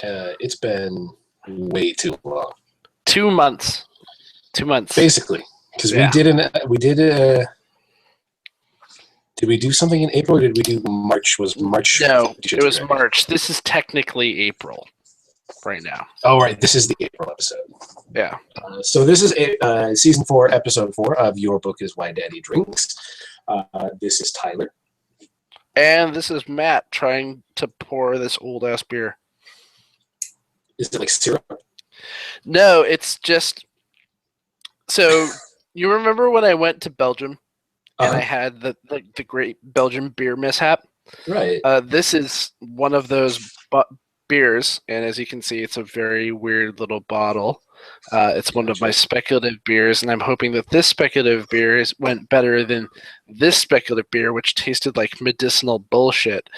It's been way too long. 2 months. 2 months. Basically. Because did we do something in April or did we do March? Was March? No, it was March. This is technically April right now. Oh, right. This is the April episode. Yeah. So this is season 4, episode 4 of Your Book is Why Daddy Drinks. This is Tyler. And this is Matt trying to pour this old-ass beer. Is it like syrup? No, it's just... So, you remember when I went to Belgium and I had the great Belgian beer mishap? Right. This is one of those beers, and as you can see, it's a very weird little bottle. It's one of my speculative beers, and I'm hoping that this speculative beer went better than this speculative beer, which tasted like medicinal bullshit.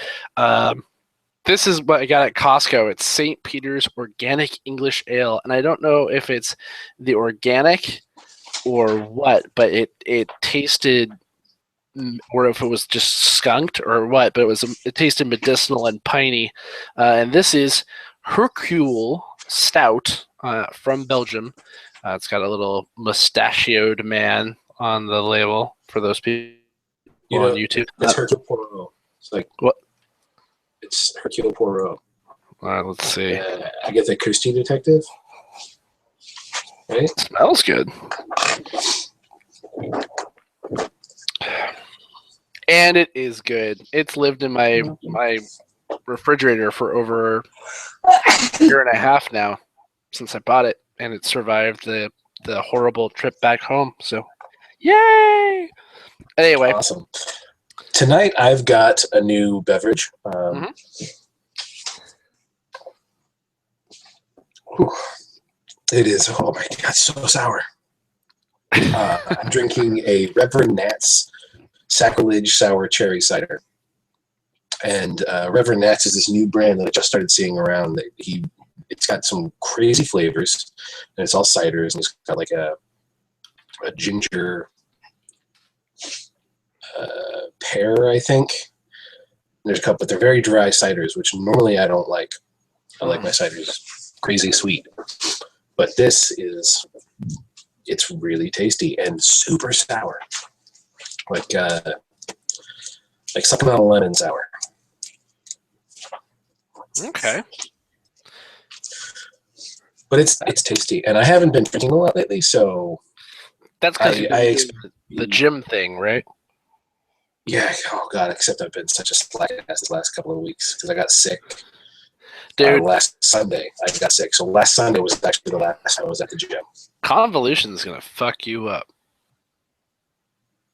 This is what I got at Costco. It's St. Peter's Organic English Ale, and I don't know if it's the organic or what, but it tasted, or if it was just skunked or what, but it tasted medicinal and piney. And this is Hercule Stout from Belgium. It's got a little mustachioed man on the label for those people on YouTube. It's Hercule Poirot. It's like what? It's Hercule Poirot. Let's see. Agatha Christie detective. Right? It smells good. And it is good. It's lived in my refrigerator for over a year and a half now since I bought it, and it survived the horrible trip back home. So, yay! Anyway. Awesome. Tonight I've got a new beverage. It is, oh my God, so sour. I'm drinking a Reverend Nat's Sacrilege Sour Cherry Cider. And Reverend Nat's is this new brand that I just started seeing around. It's got some crazy flavors, and it's all ciders, and it's got like a ginger pear, I think. There's a couple, but they're very dry ciders, which normally I don't like. I like my ciders crazy sweet. But this is, it's really tasty and super sour. Like sucking on a lemon sour. Okay. But it's tasty, and I haven't been drinking a lot lately, so that's because the gym thing, right? Yeah. Oh God! Except I've been such a slack ass the last couple of weeks because I got sick. Dude, last Sunday I got sick. So last Sunday was actually the last time I was at the gym. Convolution is gonna fuck you up.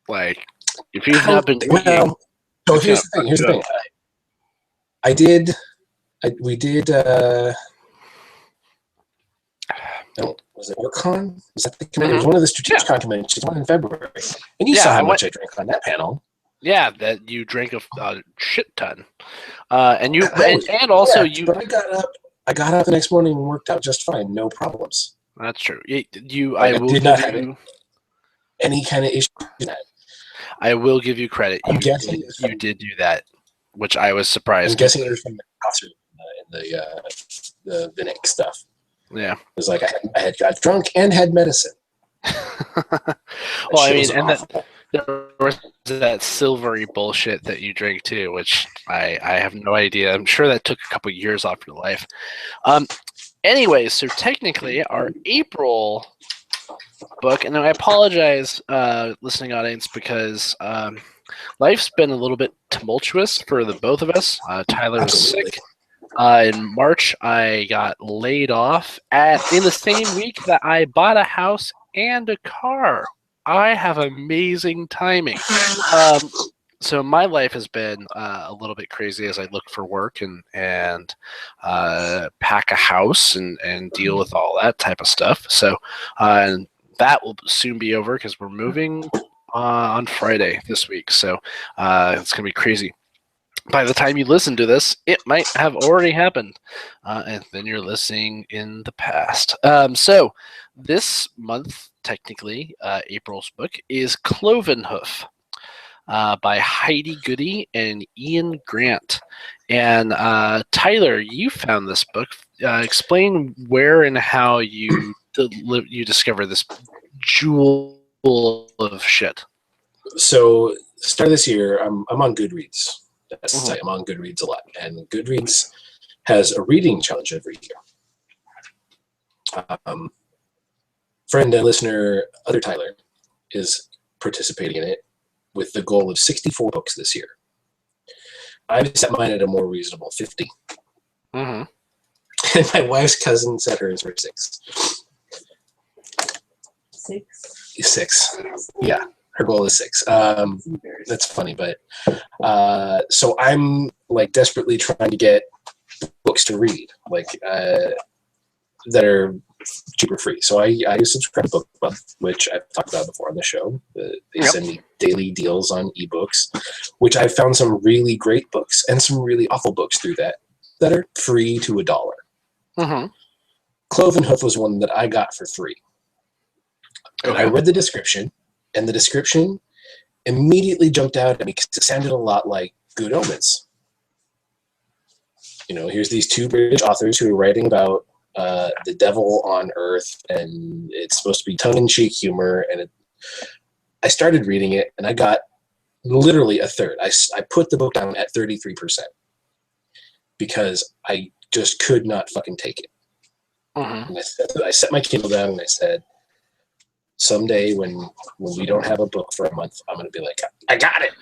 Like, if you've not been drinking. Well, so here's the thing. We did. Was it OrCon? Was that the convention? It was one of the Strategicon conventions, one in February. And you saw how much I drank on that panel. Yeah, that you drank a shit ton. But I got up the next morning and worked out just fine, no problems. That's true. I did not have any kind of issue with that. I will give you credit. I'm guessing you did do that, which I was surprised. I'm guessing it was from the concert and the Nick stuff. Yeah, it was like I had got drunk and had medicine. Well, I mean, and there was that silvery bullshit that you drink too, which I have no idea. I'm sure that took a couple years off your life. Anyway, so technically our April book, and I apologize, listening audience, because life's been a little bit tumultuous for the both of us. Tyler was sick. In March, I got laid off in the same week that I bought a house and a car. I have amazing timing. So my life has been a little bit crazy as I look for work and pack a house and deal with all that type of stuff. So and that will soon be over because we're moving on Friday this week. So it's going to be crazy. By the time you listen to this, it might have already happened, and then you're listening in the past. So this month, technically, April's book is Clovenhoof by Heide, Goody, and Iain Grant. And Tyler, you found this book explain where and how you discover this jewel of shit. So, start of this year, I'm on Goodreads. That's the Mhm. site. I'm on Goodreads a lot, and Goodreads has a reading challenge every year. Friend and listener, other Tyler, is participating in it with the goal of 64 books this year. I've set mine at a more reasonable 50. Mm-hmm. And my wife's cousin set hers for 6. 6. Yeah, her goal is 6. That's funny, but so I'm like desperately trying to get books to read, like that are super free. So I subscribe to BookBub, which I've talked about before on the show. They send me daily deals on ebooks, which I've found some really great books and some really awful books through that are free to $1. Mm-hmm. Clovenhoof was one that I got for free. And I read the description, and the description immediately jumped out at me because it sounded a lot like Good Omens. You know, here's these 2 British authors who are writing about the devil on Earth, and it's supposed to be tongue-in-cheek humor. And I started reading it, and I got literally a third. I put the book down at 33% because I just could not fucking take it. Mm-hmm. And I set my Kindle down, and I said, someday when we don't have a book for a month, I'm going to be like, I got it.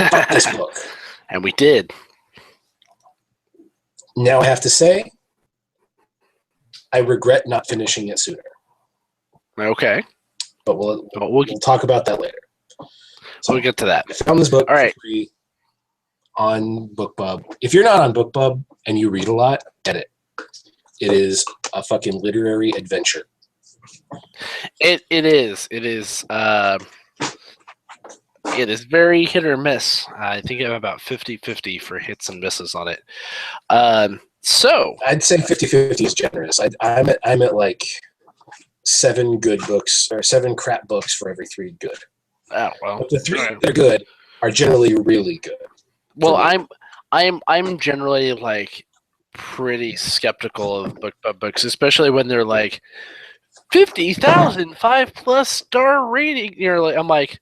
Fuck this book. And we did. Now I have to say, I regret not finishing it sooner. Okay. But we'll talk about that later. So we'll get to that. I found this book for free on BookBub. If you're not on BookBub and you read a lot, get it. It is a fucking literary adventure. It is. It is very hit or miss. I think I'm about 50-50 for hits and misses on it. So I'd say 50-50 is generous. I'm at like 7 good books or 7 crap books for every 3 good. Oh well. But the 3 that are good are generally really good. Well, I'm generally like pretty skeptical of BookBub books, especially when they're like 50,000 5+ star rating. I'm like,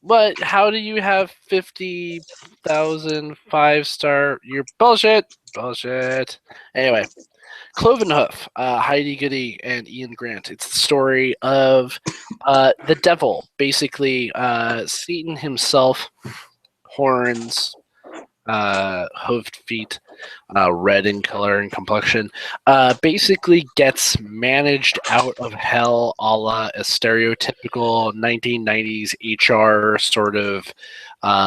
but how do you have 50,000 5-star? You're bullshit. Anyway, Clovenhoof, Heide, Goody, and Iain Grant. It's the story of the devil, basically Satan himself, horns, hooved feet, red in color and complexion, basically gets managed out of hell a la a stereotypical 1990s HR sort of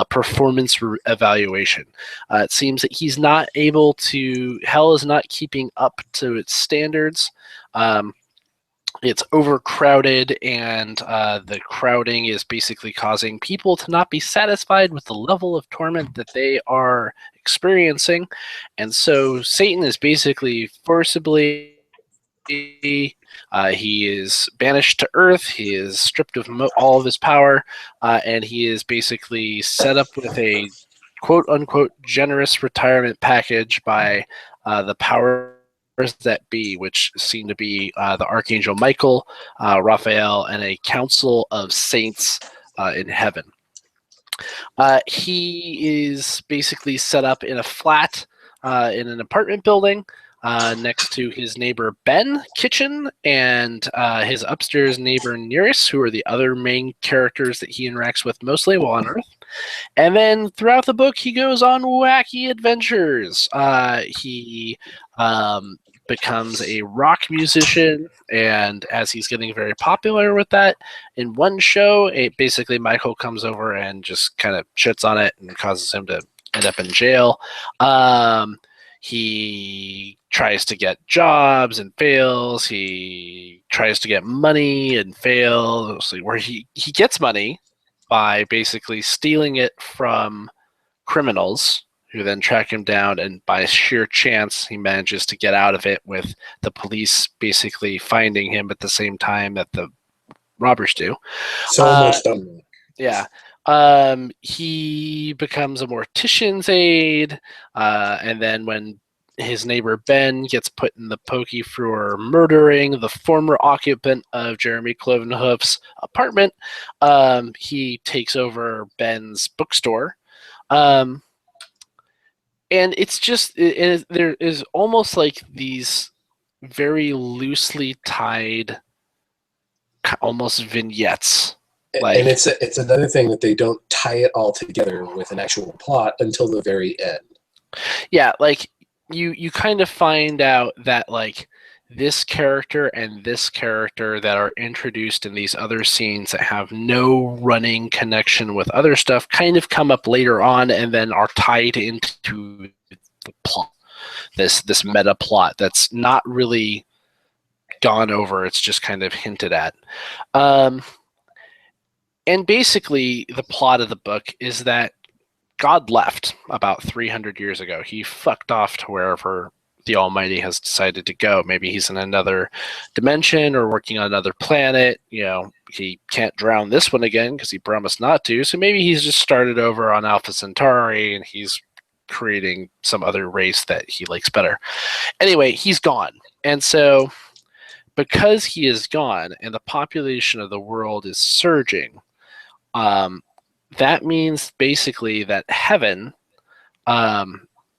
performance evaluation. It seems that he's not able to, hell is not keeping up to its standards. It's overcrowded, and the crowding is basically causing people to not be satisfied with the level of torment that they are experiencing. And so Satan is basically forcibly, he is banished to Earth, he is stripped of all of his power, and he is basically set up with a quote-unquote generous retirement package by the power that be, which seem to be the Archangel Michael, Raphael, and a council of saints in heaven. He is basically set up in a flat in an apartment building next to his neighbor Ben Kitchen and his upstairs neighbor Nereus, who are the other main characters that he interacts with mostly while on Earth. And then throughout the book, he goes on wacky adventures. He becomes a rock musician, and as he's getting very popular with that, in one show, basically Michael comes over and just kind of shits on it and causes him to end up in jail. He tries to get jobs and fails. He tries to get money and fails. Where he gets money by basically stealing it from criminals who then track him down, and by sheer chance he manages to get out of it with the police basically finding him at the same time that the robbers do. So much done. Yeah. He becomes a mortician's aide, and then when his neighbor Ben gets put in the pokey for murdering the former occupant of Jeremy Clovenhoof's apartment. He takes over Ben's bookstore. And it's just there is almost like these very loosely tied, almost vignettes. Like, and it's another thing that they don't tie it all together with an actual plot until the very end. yeah, like you kind of find out that like this character and this character that are introduced in these other scenes that have no running connection with other stuff kind of come up later on and then are tied into the plot. This meta plot that's not really gone over, it's just kind of hinted at. And basically the plot of the book is that God left about 300 years ago. He fucked off to wherever the Almighty has decided to go. Maybe he's in another dimension or working on another planet. You know, he can't drown this one again because he promised not to. So maybe he's just started over on Alpha Centauri and he's creating some other race that he likes better. Anyway, he's gone. And so because he is gone and the population of the world is surging, that means basically that heaven,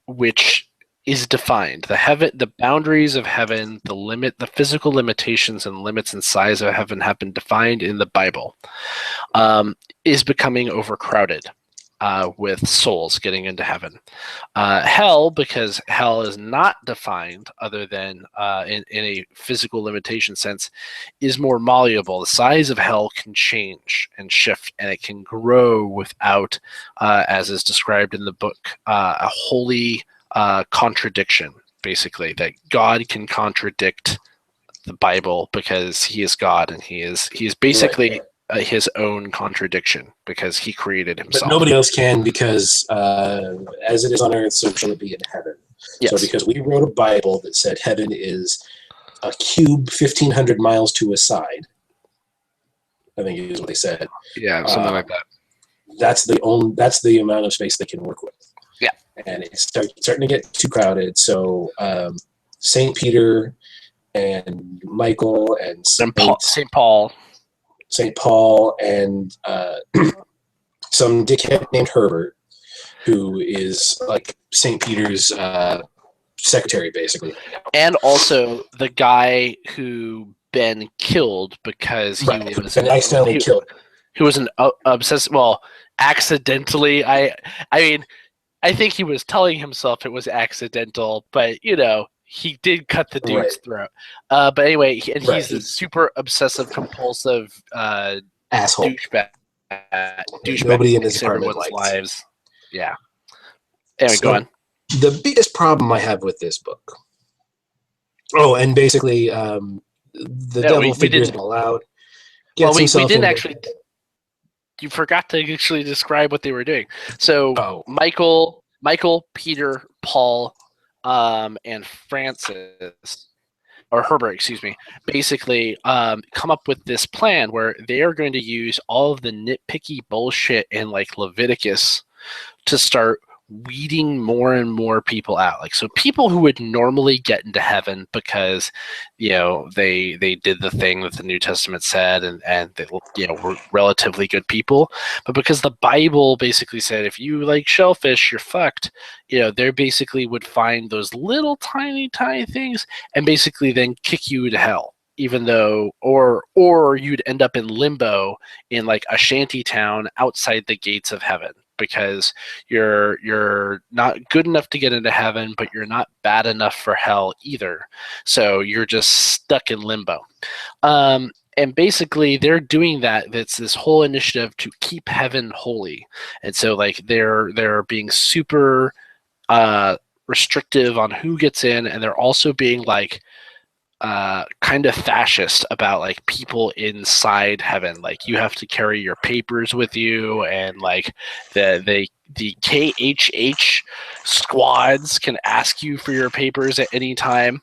which is defined, the boundaries of heaven, the physical limitations and limits and size of heaven have been defined in the Bible, is becoming overcrowded with souls getting into heaven. Hell, because hell is not defined other than in a physical limitation sense, is more malleable. The size of hell can change and shift, and it can grow without, as is described in the book, a holy contradiction, basically, that God can contradict the Bible because he is God and he is basically right. His own contradiction because he created himself. But nobody else can because as it is on earth, so shall it be in heaven. Yes. So because we wrote a Bible that said heaven is a cube 1,500 miles to a side, I think is what they said. Yeah, something like that. That's the amount of space they can work with. Yeah. And it's starting to get too crowded. So St. Peter and Michael and St. Paul and some dickhead named Herbert, who is like St. Peter's secretary, basically. And also the guy who Ben killed because he was accidentally killed. He was an obsessive. Well, accidentally. I mean, I think he was telling himself it was accidental, but you know, he did cut the dude's throat. But anyway, he's a super obsessive compulsive asshole, douchebag. Nobody in his apartment likes. Lives. Yeah. Anyway, go on. The biggest problem I have with this book. Oh, and basically, the devil figures it all out. Well, we didn't actually. You forgot to actually describe what they were doing. So Michael, Peter, Paul, and Francis, or Herbert, excuse me, basically come up with this plan where they are going to use all of the nitpicky bullshit in like Leviticus to start weeding more and more people out. Like, so people who would normally get into heaven because, you know, they did the thing that the New Testament said and they, you know, were relatively good people, but because the Bible basically said if you like shellfish, you're fucked, you know, they basically would find those little tiny things and basically then kick you to hell, even though, or you'd end up in limbo in like a shanty town outside the gates of heaven, because you're not good enough to get into heaven, but you're not bad enough for hell either. So you're just stuck in limbo. And basically they're doing that. That's this whole initiative to keep heaven holy. And so like they're being super restrictive on who gets in, and they're also being like kind of fascist about like people inside heaven. Like you have to carry your papers with you, and like the KHH squads can ask you for your papers at any time.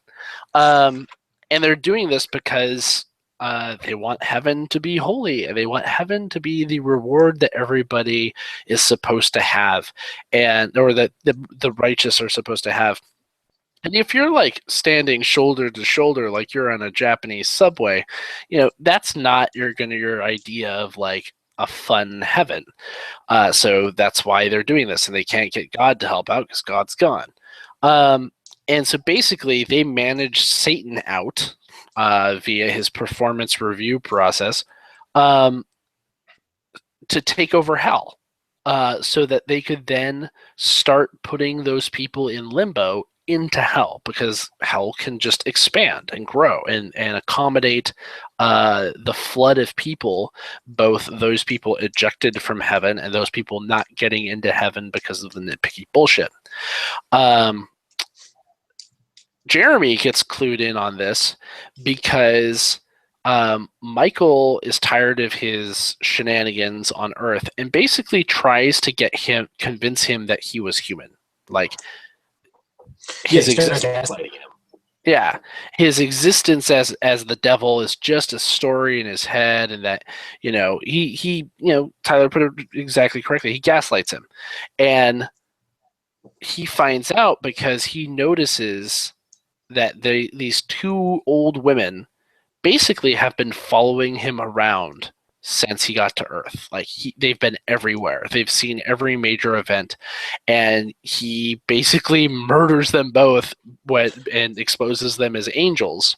And they're doing this because they want heaven to be holy, and they want heaven to be the reward that everybody is supposed to have, or that the righteous are supposed to have. And if you're like standing shoulder to shoulder, like you're on a Japanese subway, that's not your idea of like a fun heaven. So that's why they're doing this, and they can't get God to help out because God's gone. And so basically, they manage Satan out via his performance review process to take over hell, so that they could then start putting those people in limbo into hell, because hell can just expand and grow and accommodate the flood of people, both those people ejected from heaven and those people not getting into heaven because of the nitpicky bullshit. Jeremy gets clued in on this because Michael is tired of his shenanigans on Earth and basically tries to convince him that he was human. Like his gaslighting him. Yeah, his existence as the devil is just a story in his head, and that he Tyler put it exactly correctly. He gaslights him, and he finds out because he notices that these two old women basically have been following him around since he got to Earth. Like they've been everywhere. They've seen every major event, and he basically murders them both and exposes them as angels.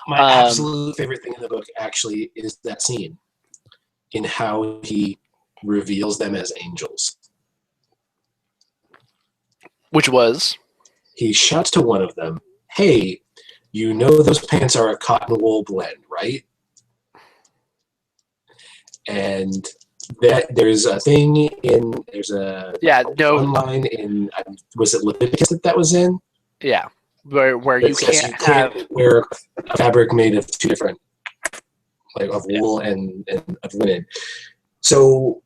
My absolute favorite thing in the book actually is that scene in how he reveals them as angels. Which was? He shouts to one of them, "Hey, you know those pants are a cotton wool blend, right?" And that there's a thing in one line in, was it Leviticus that was in? Yeah, where you can't wear a fabric made of two different, like of wool and of linen. So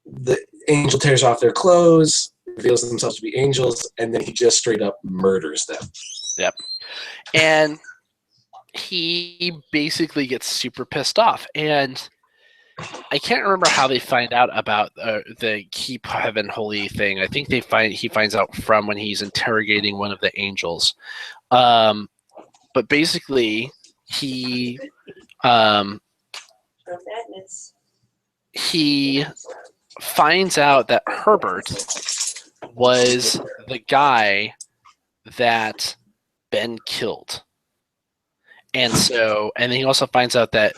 the angel tears off their clothes, reveals themselves to be angels, and then he just straight up murders them. Yep. And he basically gets super pissed off, and I can't remember how they find out about the keep heaven holy thing. I think he finds out from when he's interrogating one of the angels. But basically, he finds out that Herbert was the guy that Ben killed. And then he also finds out that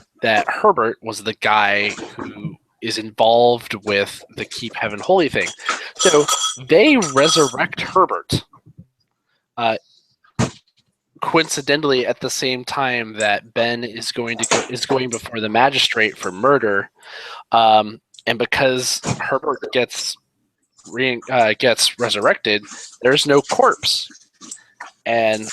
Herbert was the guy who is involved with the Keep Heaven Holy thing. So they resurrect Herbert, coincidentally at the same time that Ben is going before the magistrate for murder, and because Herbert gets resurrected, there's no corpse, and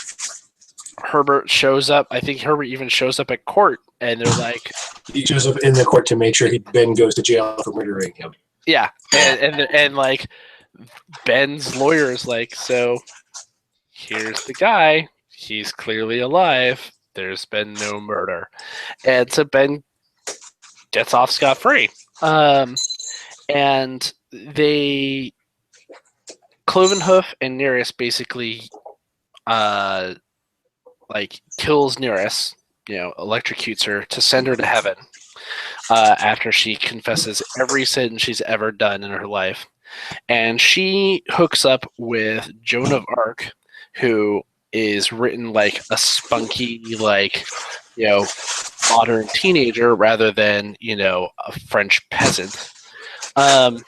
Herbert shows up. I think Herbert even shows up at court, and they're like, he shows up in the court to make sure Ben goes to jail for murdering him. Yeah, and like Ben's lawyer is like, so here's the guy. He's clearly alive. There's been no murder, and so Ben gets off scot-free. And they Clovenhoof and Nereus basically kills Nereus, electrocutes her to send her to heaven after she confesses every sin she's ever done in her life. And she hooks up with Joan of Arc, who is written like a spunky, modern teenager rather than, a French peasant. And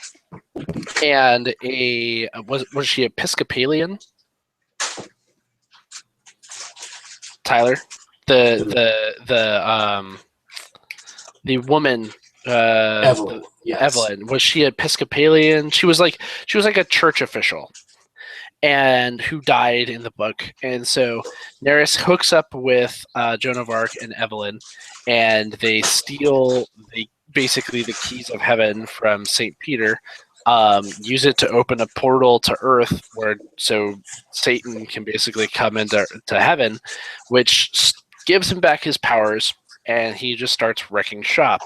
was she Episcopalian? Tyler, the woman, Evelyn. Yes. Evelyn, was she Episcopalian? She was like a church official, and who died in the book. And so Nereus hooks up with Joan of Arc and Evelyn, and they steal basically the keys of heaven from St. Peter. Use it to open a portal to Earth, so Satan can basically come into heaven, which gives him back his powers, and he just starts wrecking shop.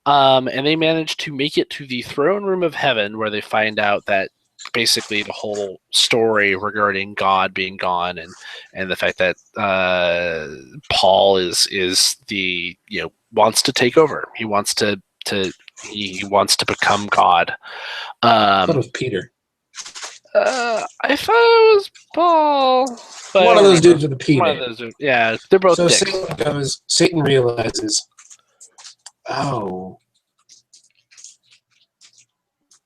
And they manage to make it to the throne room of heaven, where they find out that basically the whole story regarding God being gone, and the fact that Paul is the wants to take over. He wants to become God. I thought it was Peter. I thought it was Paul. But One of those dudes with a P One name. of those, yeah, they're both So dicks. Satan realizes, oh,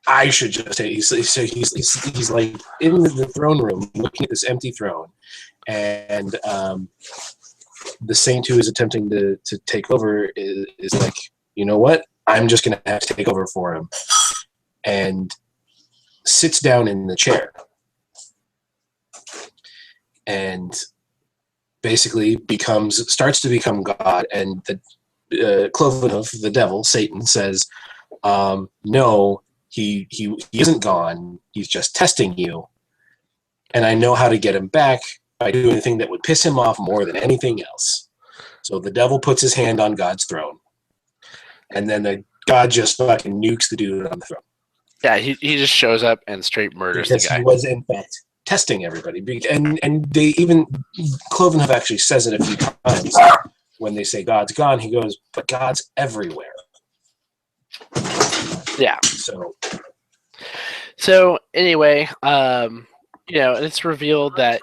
I should just say, he's like in the throne room looking at this empty throne, and the saint who is attempting to take over is like, you know what? I'm just going to have to take over for him, and sits down in the chair and basically starts to become God. And the Clovenhoof, the devil, Satan, says, no, he isn't gone. He's just testing you. And I know how to get him back by doing anything that would piss him off more than anything else. So the devil puts his hand on God's throne. And then God just fucking nukes the dude on the throne. Yeah, he just shows up and straight murders because the guy. He was, in fact, testing everybody. And they even, Clovenhoof actually says it a few times. When they say God's gone, he goes, but God's everywhere. Yeah. So anyway, it's revealed that,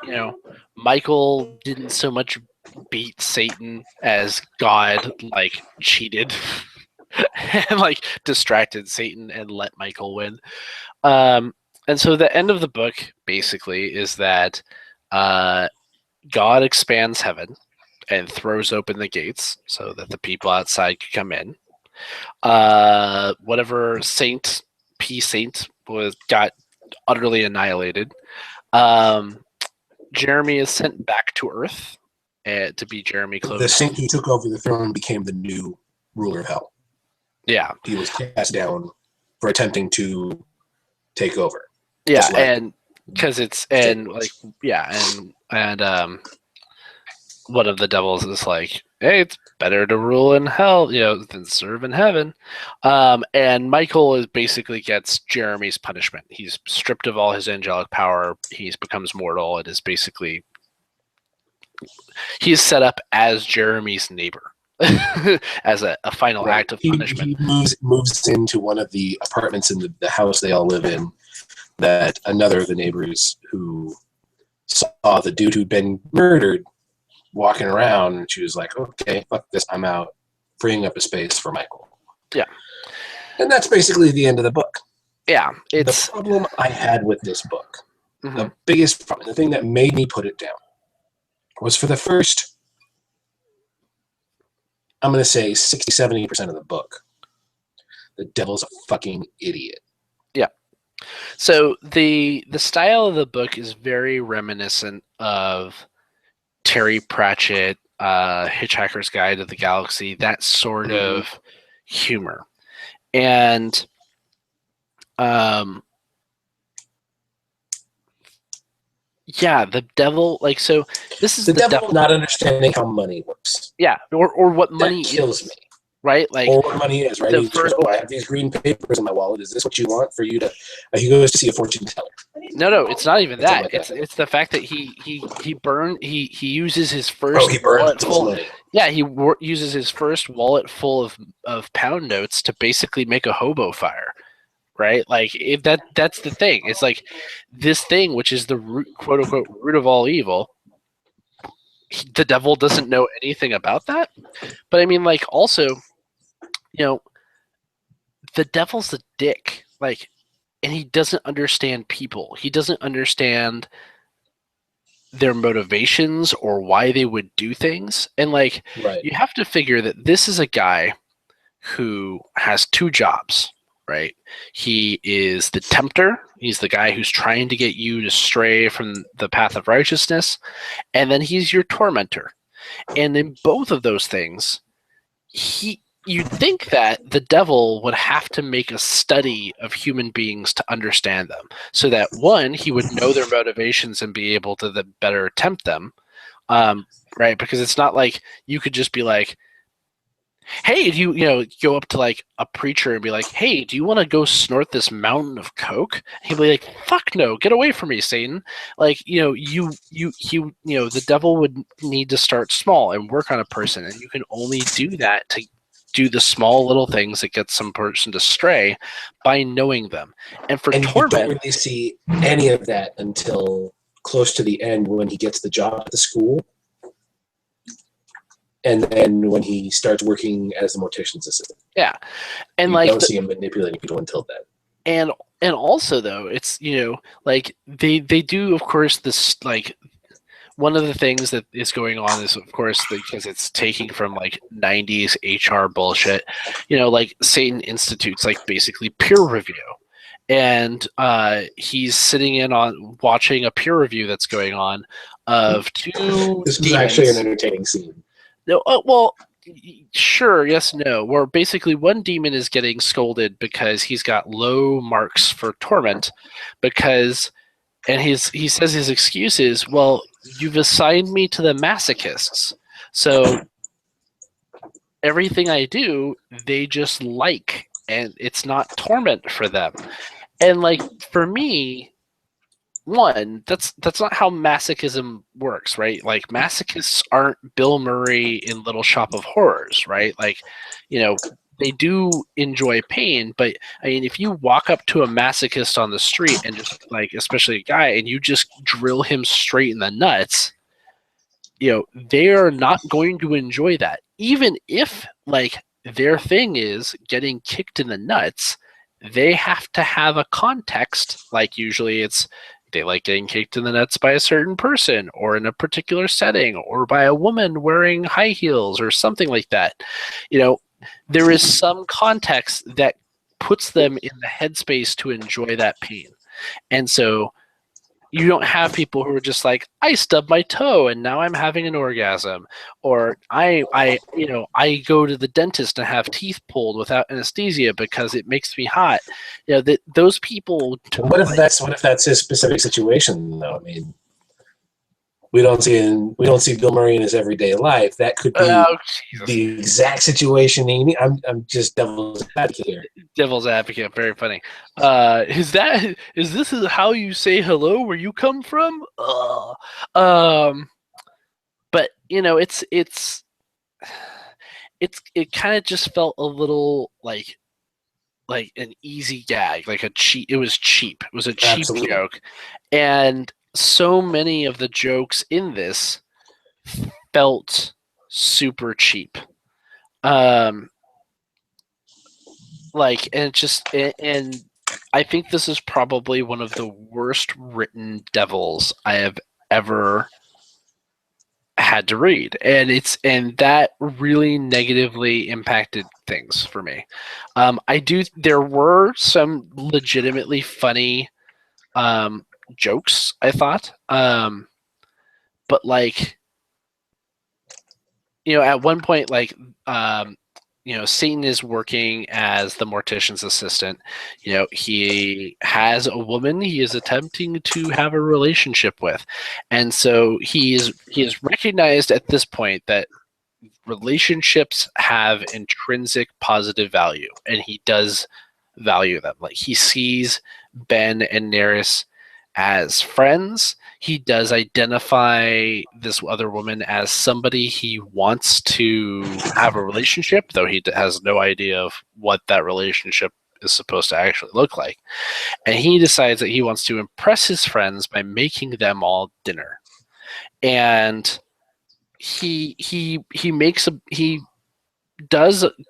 Michael didn't so much beat Satan as God, cheated and, distracted Satan and let Michael win. And so the end of the book, basically, is that God expands heaven and throws open the gates so that the people outside can come in. Whatever saint got utterly annihilated. Jeremy is sent back to Earth to be Jeremy Clovenhoof. The saint who took over the throne became the new ruler of hell. Yeah. He was cast down for attempting to take over. Yeah, and because it's and one of the devils is like, hey, it's better to rule in hell, than serve in heaven. And Michael basically gets Jeremy's punishment. He's stripped of all his angelic power. He becomes mortal. It is basically he's set up as Jeremy's neighbor as a final act of punishment. He moves into one of the apartments in the house they all live in. That another of the neighbors who saw the dude who'd been murdered walking around, and she was like, okay, fuck this, I'm out, freeing up a space for Michael. Yeah. And that's basically the end of the book. Yeah. The problem I had with this book, the biggest problem, the thing that made me put it down, was for the first, I'm going to say 60-70% of the book, the devil's a fucking idiot. Yeah. So the style of the book is very reminiscent of Terry Pratchett, Hitchhiker's Guide to the Galaxy, that sort of humor. And the devil, so this is the devil not understanding how money works. Yeah, or what money kills me. Right? Or what money is, right? I have these green papers in my wallet. Is this what you want for you to... he goes to see a fortune teller. No, it's not even that. It's the fact that he uses his first wallet full. Money. Yeah, he uses his first wallet full of pound notes to basically make a hobo fire, right? That's the thing. It's like this thing, which is the root, quote unquote, root of all evil. The devil doesn't know anything about that, but I mean, also, the devil's a dick, and he doesn't understand people. He doesn't understand their motivations or why they would do things. And you have to figure that this is a guy who has two jobs, right? He is the tempter. He's the guy who's trying to get you to stray from the path of righteousness. And then he's your tormentor. And in both of those things, you'd think that the devil would have to make a study of human beings to understand them, so that one, he would know their motivations and be able to better tempt them, right? Because it's not like you could just be like, hey, do you go up to like a preacher and be like, hey, do you want to go snort this mountain of coke? And he'll be like, fuck no, get away from me, Satan. Like, the devil would need to start small and work on a person, and you can only do that to do the small little things that get some person to stray by knowing them. And for And you don't torment, really see any of that until close to the end when he gets the job at the school, and then when he starts working as the mortician's assistant. yeah, and You like don't see him manipulating people until then. and also though, it's like they do, of course, this like one of the things that is going on is, of course, because it's taking from like 90s HR bullshit, like Satan institutes like basically peer review. And he's sitting in on watching a peer review that's going on of two This was actually an demons. entertaining scene. No, well, sure, yes, no. Where basically one demon is getting scolded because he's got low marks for torment, because and he says his excuse is, well, you've assigned me to the masochists, so everything I do, they just like, and it's not torment for them. And like for me, one, that's not how masochism works, right? Like masochists aren't Bill Murray in Little Shop of Horrors, right? Like, they do enjoy pain, but I mean, if you walk up to a masochist on the street and just like, especially a guy, and you just drill him straight in the nuts, they are not going to enjoy that. Even if like their thing is getting kicked in the nuts, they have to have a context. Like usually it's they like getting kicked in the nuts by a certain person or in a particular setting or by a woman wearing high heels or something like that. There is some context that puts them in the headspace to enjoy that pain. And so you don't have people who are just like, I stubbed my toe and now I'm having an orgasm, or I go to the dentist and have teeth pulled without anesthesia because it makes me hot. That those people. What if that's his specific situation though? I mean, we don't see Bill Murray in his everyday life. That could be Oh Jesus! the exact situation he needs. I'm just devil's advocate here. Devil's advocate, very funny. Is this how you say hello where you come from? But it kind of just felt a little like an easy gag, like a cheap. It was cheap. It was a cheap Absolutely. joke, and so many of the jokes in this felt super cheap. Like, and it just and I think this is probably one of the worst written devils I have ever had to read, and that really negatively impacted things for me. There were some legitimately funny jokes, I thought, but like, at one point, like, Satan is working as the mortician's assistant. He has a woman he is attempting to have a relationship with, and so he is recognized at this point that relationships have intrinsic positive value, and he does value them. Like he sees Ben and Neris as friends. He does identify this other woman as somebody he wants to have a relationship, though he has no idea of what that relationship is supposed to actually look like. And he decides that he wants to impress his friends by making them all dinner. And he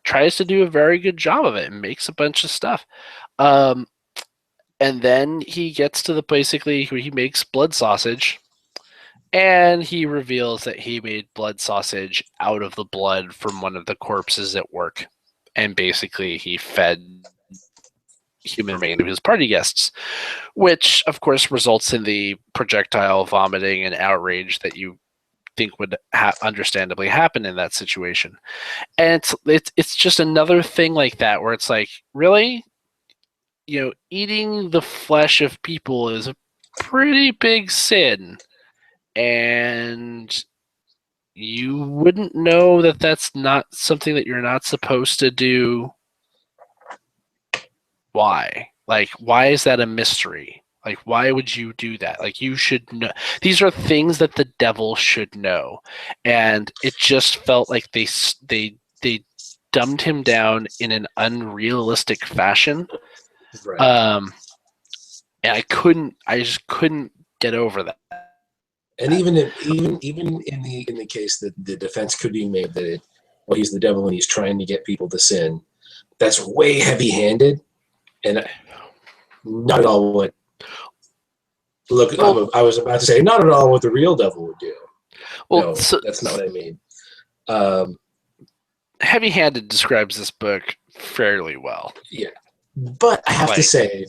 tries to do a very good job of it and makes a bunch of stuff. And then he gets to the basically he makes blood sausage, and he reveals that he made blood sausage out of the blood from one of the corpses at work, and basically he fed human remain to his party guests, which of course results in the projectile vomiting and outrage that you think would understandably happen in that situation. And it's just another thing like that where it's like, really, eating the flesh of people is a pretty big sin, and you wouldn't know that that's not something that you're not supposed to do. Why? Like, why is that a mystery? Like, why would you do that? Like, you should know. These are things that the devil should know, and it just felt like they dumbed him down in an unrealistic fashion. Right. And I just couldn't get over that. And even in the case that the defense could be made that well, he's the devil and he's trying to get people to sin, that's way heavy-handed, and not at all what. Look, Well, I was about to say not at all what the real devil would do. well, No, so, that's not what I mean. Um, heavy-handed describes this book fairly well. yeah, but I have to say,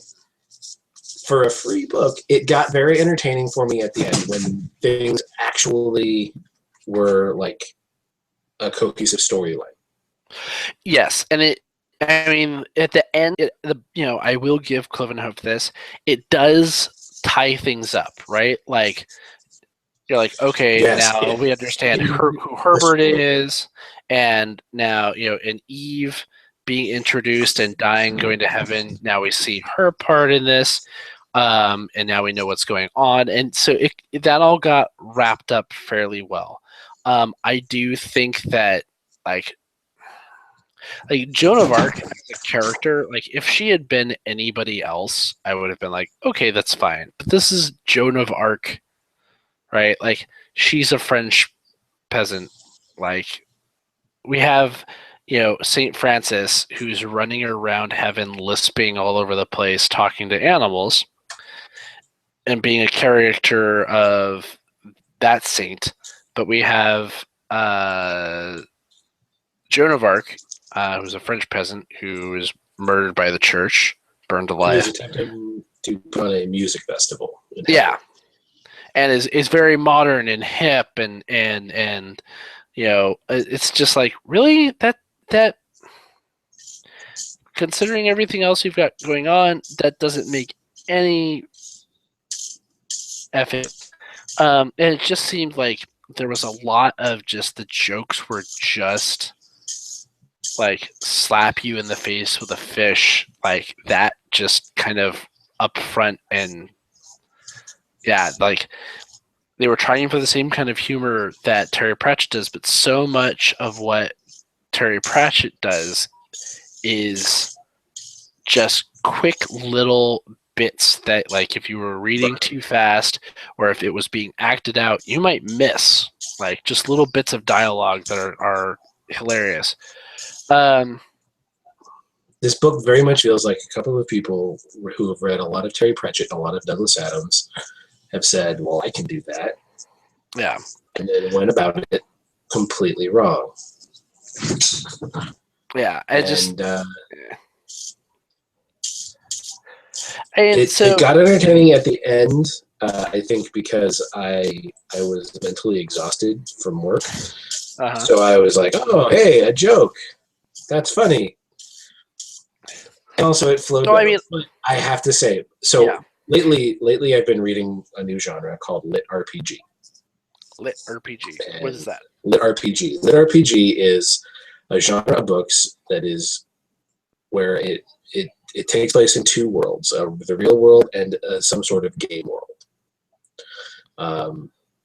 for a free book, it got very entertaining for me at the end when things actually were like a cohesive storyline. Yes, and I mean, at the end, I will give Clovenhoof this. It does tie things up, right? Like, you're like, okay, Yes, now we understand who Herbert is, and now, and Eve being introduced and dying, going to heaven. Now we see her part in this, and now we know what's going on, and so that all got wrapped up fairly well. I do think that, like Joan of Arc as a character, like if she had been anybody else, I would have been like, okay, that's fine. But this is Joan of Arc, right? Like she's a French peasant. Like we have, Saint Francis who's running around heaven, lisping all over the place, talking to animals, and being a character of that saint. But we have Joan of Arc, who's a French peasant who was murdered by the church, burned alive. Who's attempting to put on a music festival. Yeah, and is very modern and hip, and it's just like, really, that considering everything else you've got going on, that doesn't make any effort. And it just seemed like there was a lot of just the jokes were just like slap you in the face with a fish, like that, just kind of up front. And yeah, like they were trying for the same kind of humor that Terry Pratchett does, but so much of what Terry Pratchett does is just quick little bits that, like, if you were reading too fast or if it was being acted out, you might miss, like, just little bits of dialogue that are hilarious. This book very much feels like a couple of people who have read a lot of Terry Pratchett and a lot of Douglas Adams have said, well, I can do that. Yeah. And then went about it completely wrong. Yeah. It got entertaining at the end, I think, because I was mentally exhausted from work. Uh-huh. So I was like, oh, hey, a joke. That's funny. And also it flowed well. But I have to say, lately I've been reading a new genre called Lit RPG. Lit RPG. And what is that? Lit RPG. Lit RPG is a genre of books that is where it takes place in two worlds, the real world and some sort of game world.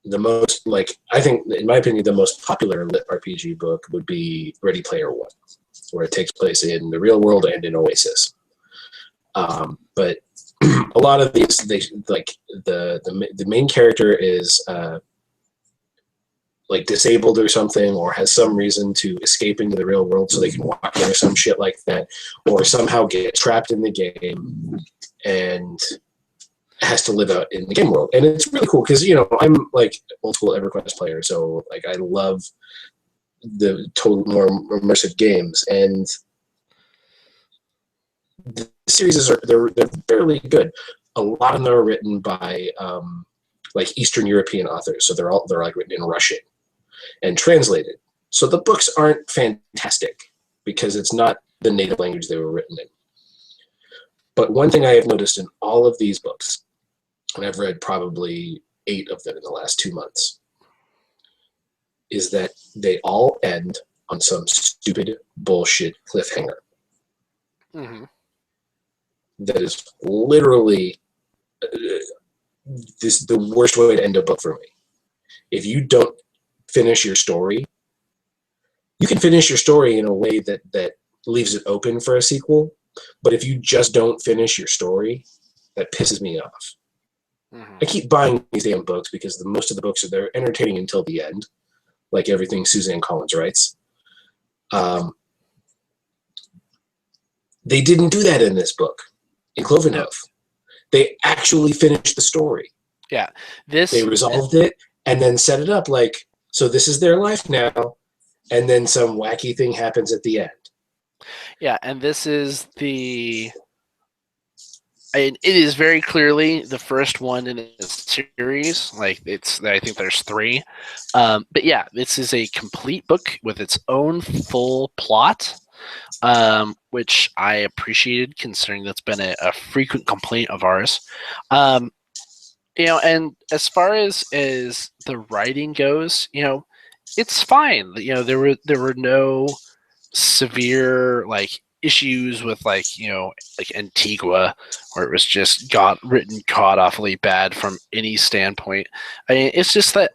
The most, I think, in my opinion, the most popular Lit RPG book would be Ready Player One, where it takes place in the real world and in Oasis. But a lot of these, the main character is disabled or something, or has some reason to escape into the real world so they can walk in or some shit like that, or somehow get trapped in the game and has to live out in the game world. And it's really cool because, I'm old school EverQuest player, so I love the total more immersive games, and the series they're fairly good. A lot of them are written by Eastern European authors, so they're written in Russian and translated. So the books aren't fantastic because it's not the native language they were written in. But one thing I have noticed in all of these books, and I've read probably 8 of them in the last 2 months, is that they all end on some stupid bullshit cliffhanger. Mm-hmm. That is literally the worst way to end a book for me. If you don't finish your story, you can finish your story in a way that leaves it open for a sequel. But if you just don't finish your story, that pisses me off. Mm-hmm. I keep buying these damn books because most of the books they're entertaining until the end, like everything Suzanne Collins writes. They didn't do that in this book, in Clovenhoof. No. They actually finished the story. Yeah, They resolved it and then set it up like, so this is their life now, and then some wacky thing happens at the end. Yeah, and this is it is very clearly the first one in a series. Like I think there's 3. But yeah, this is a complete book with its own full plot, which I appreciated considering that's been a frequent complaint of ours. And as far as the writing goes, it's fine. There were no severe issues with like Antigua, where it was just written god awfully bad from any standpoint. I mean, it's just that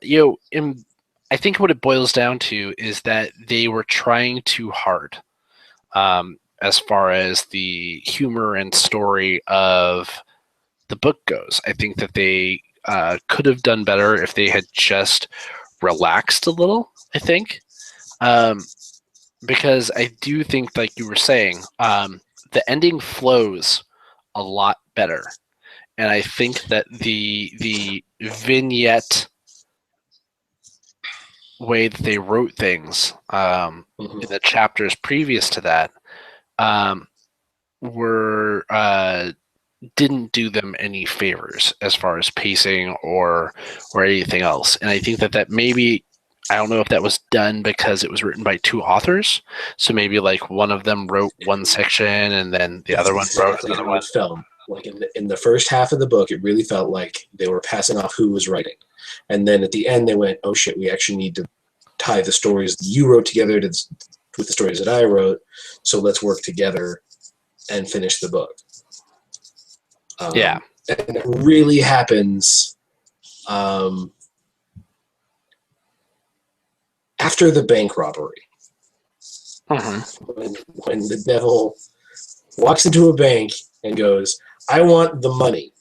I think what it boils down to is that they were trying too hard, as far as the humor and story of the book goes. I think that they could have done better if they had just relaxed a little. I think. Because I do think, like you were saying, the ending flows a lot better, and I think that the vignette way that they wrote things in the chapters previous to that were didn't do them any favors as far as pacing or anything else, and I think that maybe. I don't know if that was done because it was written by 2 authors. So maybe like one of them wrote one section and then the other one wrote another one. Film. Like in the first half of the book, it really felt like they were passing off who was writing. And then at the end, they went, oh shit, we actually need to tie the stories that you wrote together with the stories that I wrote. So let's work together and finish the book. Yeah. And it really happens after the bank robbery. When the devil walks into a bank and goes, I want the money,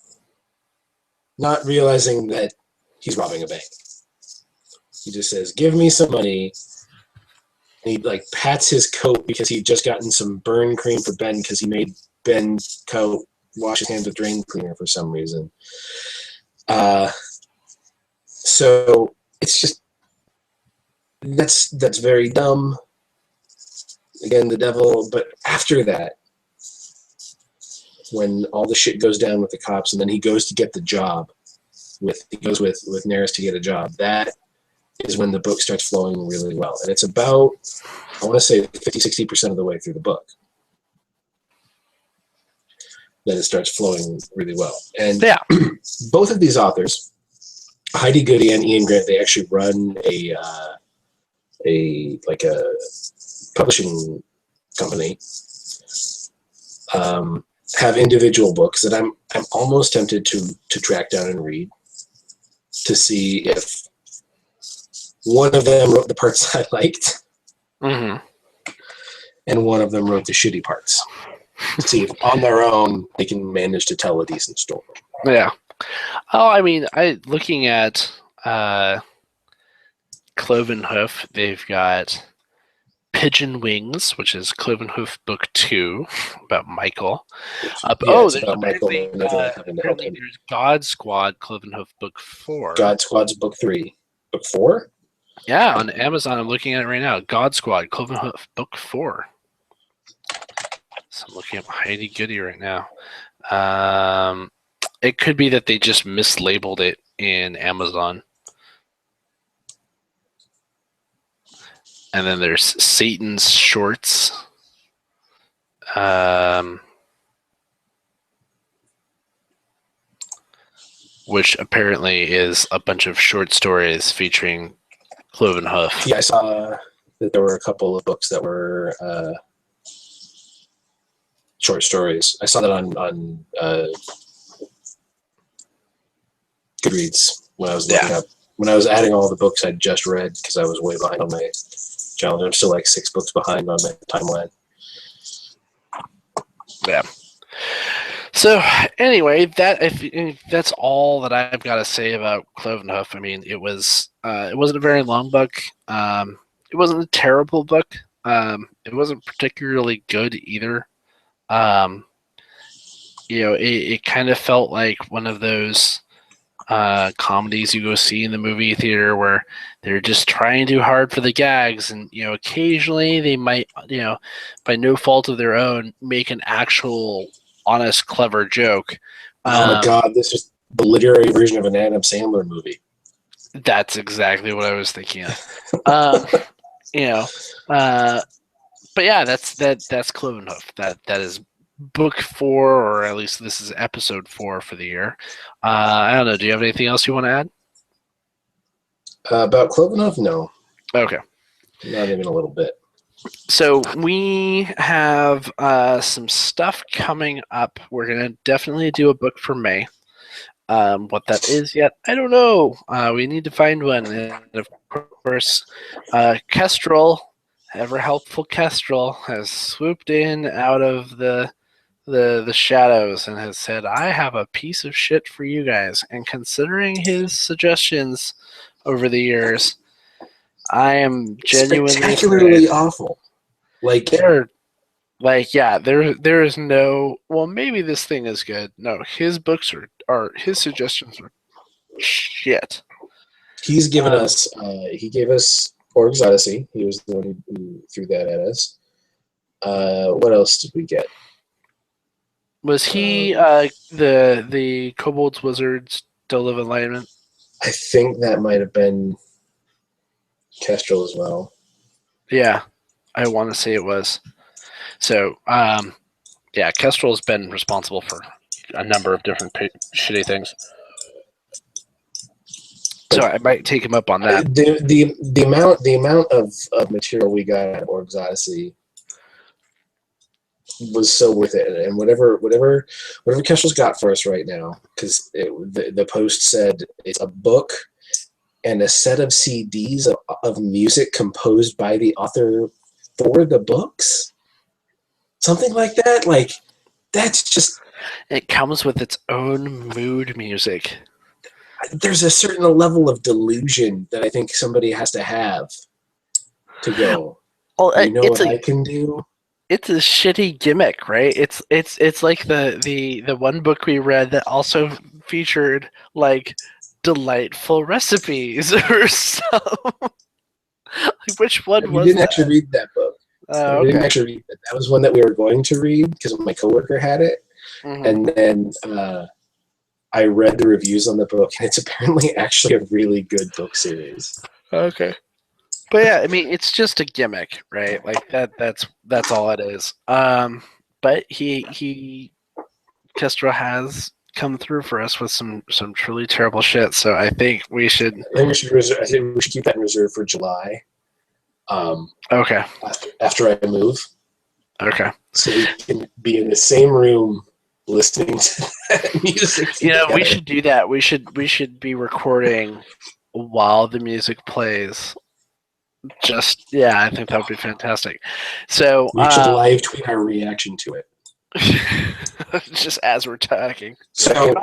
not realizing that he's robbing a bank. He just says, give me some money. And he like pats his coat because he'd just gotten some burn cream for Ben because he made Ben's coat wash his hands with drain cleaner for some reason. So it's just that's very dumb. Again, the devil. But after that, when all the shit goes down with the cops, and then he goes to get the job with Neris to get a job, that is when the book starts flowing really well. And it's about, I want to say 50-60% of the way through the book that it starts flowing really well. And yeah. Both of these authors, Heide, Goody, and Iain Grant, they actually run a publishing company. Have individual books that I'm almost tempted to track down and read to see if one of them wrote the parts I liked, and one of them wrote the shitty parts. To see if on their own they can manage to tell a decent story. Yeah. Oh, I mean, looking at Clovenhoof, they've got Pigeon Wings, which is Clovenhoof Book 2 about Michael. It's about Michael apparently there's God Squad Clovenhoof Book 4. God Squad's Book 3. Book 4? Yeah, on Amazon. I'm looking at it right now. God Squad Clovenhoof Book 4. So I'm looking at Heidi Goody right now. It could be that they just mislabeled it in Amazon. And then there's Satan's Shorts. Which apparently is a bunch of short stories featuring Clovenhoof. Yeah, I saw that there were a couple of books that were short stories. I saw that on Goodreads when I was looking up. When I was adding all the books I'd just read because I was way behind on my challenge. I'm still like 6 books behind on my timeline. Yeah. So anyway, that's all that I've got to say about Clovenhoof. I mean, it wasn't a very long book. It wasn't a terrible book. It wasn't particularly good either. It kind of felt like one of those comedies you go see in the movie theater where they're just trying too hard for the gags, and occasionally they might, by no fault of their own, make an actual honest, clever joke. Oh my God, this is the literary version of an Adam Sandler movie. That's exactly what I was thinking of. But yeah, that's Clovenhoof. That is book 4, or at least this is episode 4 for the year. I don't know. Do you have anything else you want to add? About Clovenhoof? No. Okay. Not even a little bit. So we have some stuff coming up. We're going to definitely do a book for May. What that is yet, I don't know. We need to find one. And of course, Kestrel, ever helpful Kestrel, has swooped in out of the shadows and has said, I have a piece of shit for you guys. And considering his suggestions over the years, I am genuinely spectacularly awful. Like there is no, well, maybe this thing is good. No, his books are his suggestions are shit. He's given us he gave us Org's Odyssey. He was the one who threw that at us. What else did we get? Was he the Kobolds Wizards Dole of Enlightenment? I think that might have been Kestrel as well. Yeah, I want to say it was. So, yeah, Kestrel's been responsible for a number of different shitty things. So I might take him up on that. The amount of material we got at Org's Odyssey was so worth it, and whatever Kestrel's got for us right now, because the post said it's a book and a set of CDs of music composed by the author for the books, something like that. Like, that's just, it comes with its own mood music. There's a certain level of delusion that I think somebody has to have to go, well, you know what I can do? It's a shitty gimmick, right? It's like the one book we read that also featured like delightful recipes or something. Like, which one was? We didn't actually read that book. Okay. We didn't actually read that. That was one that we were going to read because my coworker had it, and then I read the reviews on the book, and it's apparently actually a really good book series. Okay. But yeah, I mean, it's just a gimmick, right? Like that's all it is. But Kestrel has come through for us with some truly terrible shit. So I think we should. I think we should keep that in reserve for July. Okay. After I move. Okay. So we can be in the same room listening to that music together. We should do that. We should be recording while the music plays. I think that would be fantastic. So we should live tweet our reaction to it. Just as we're talking. So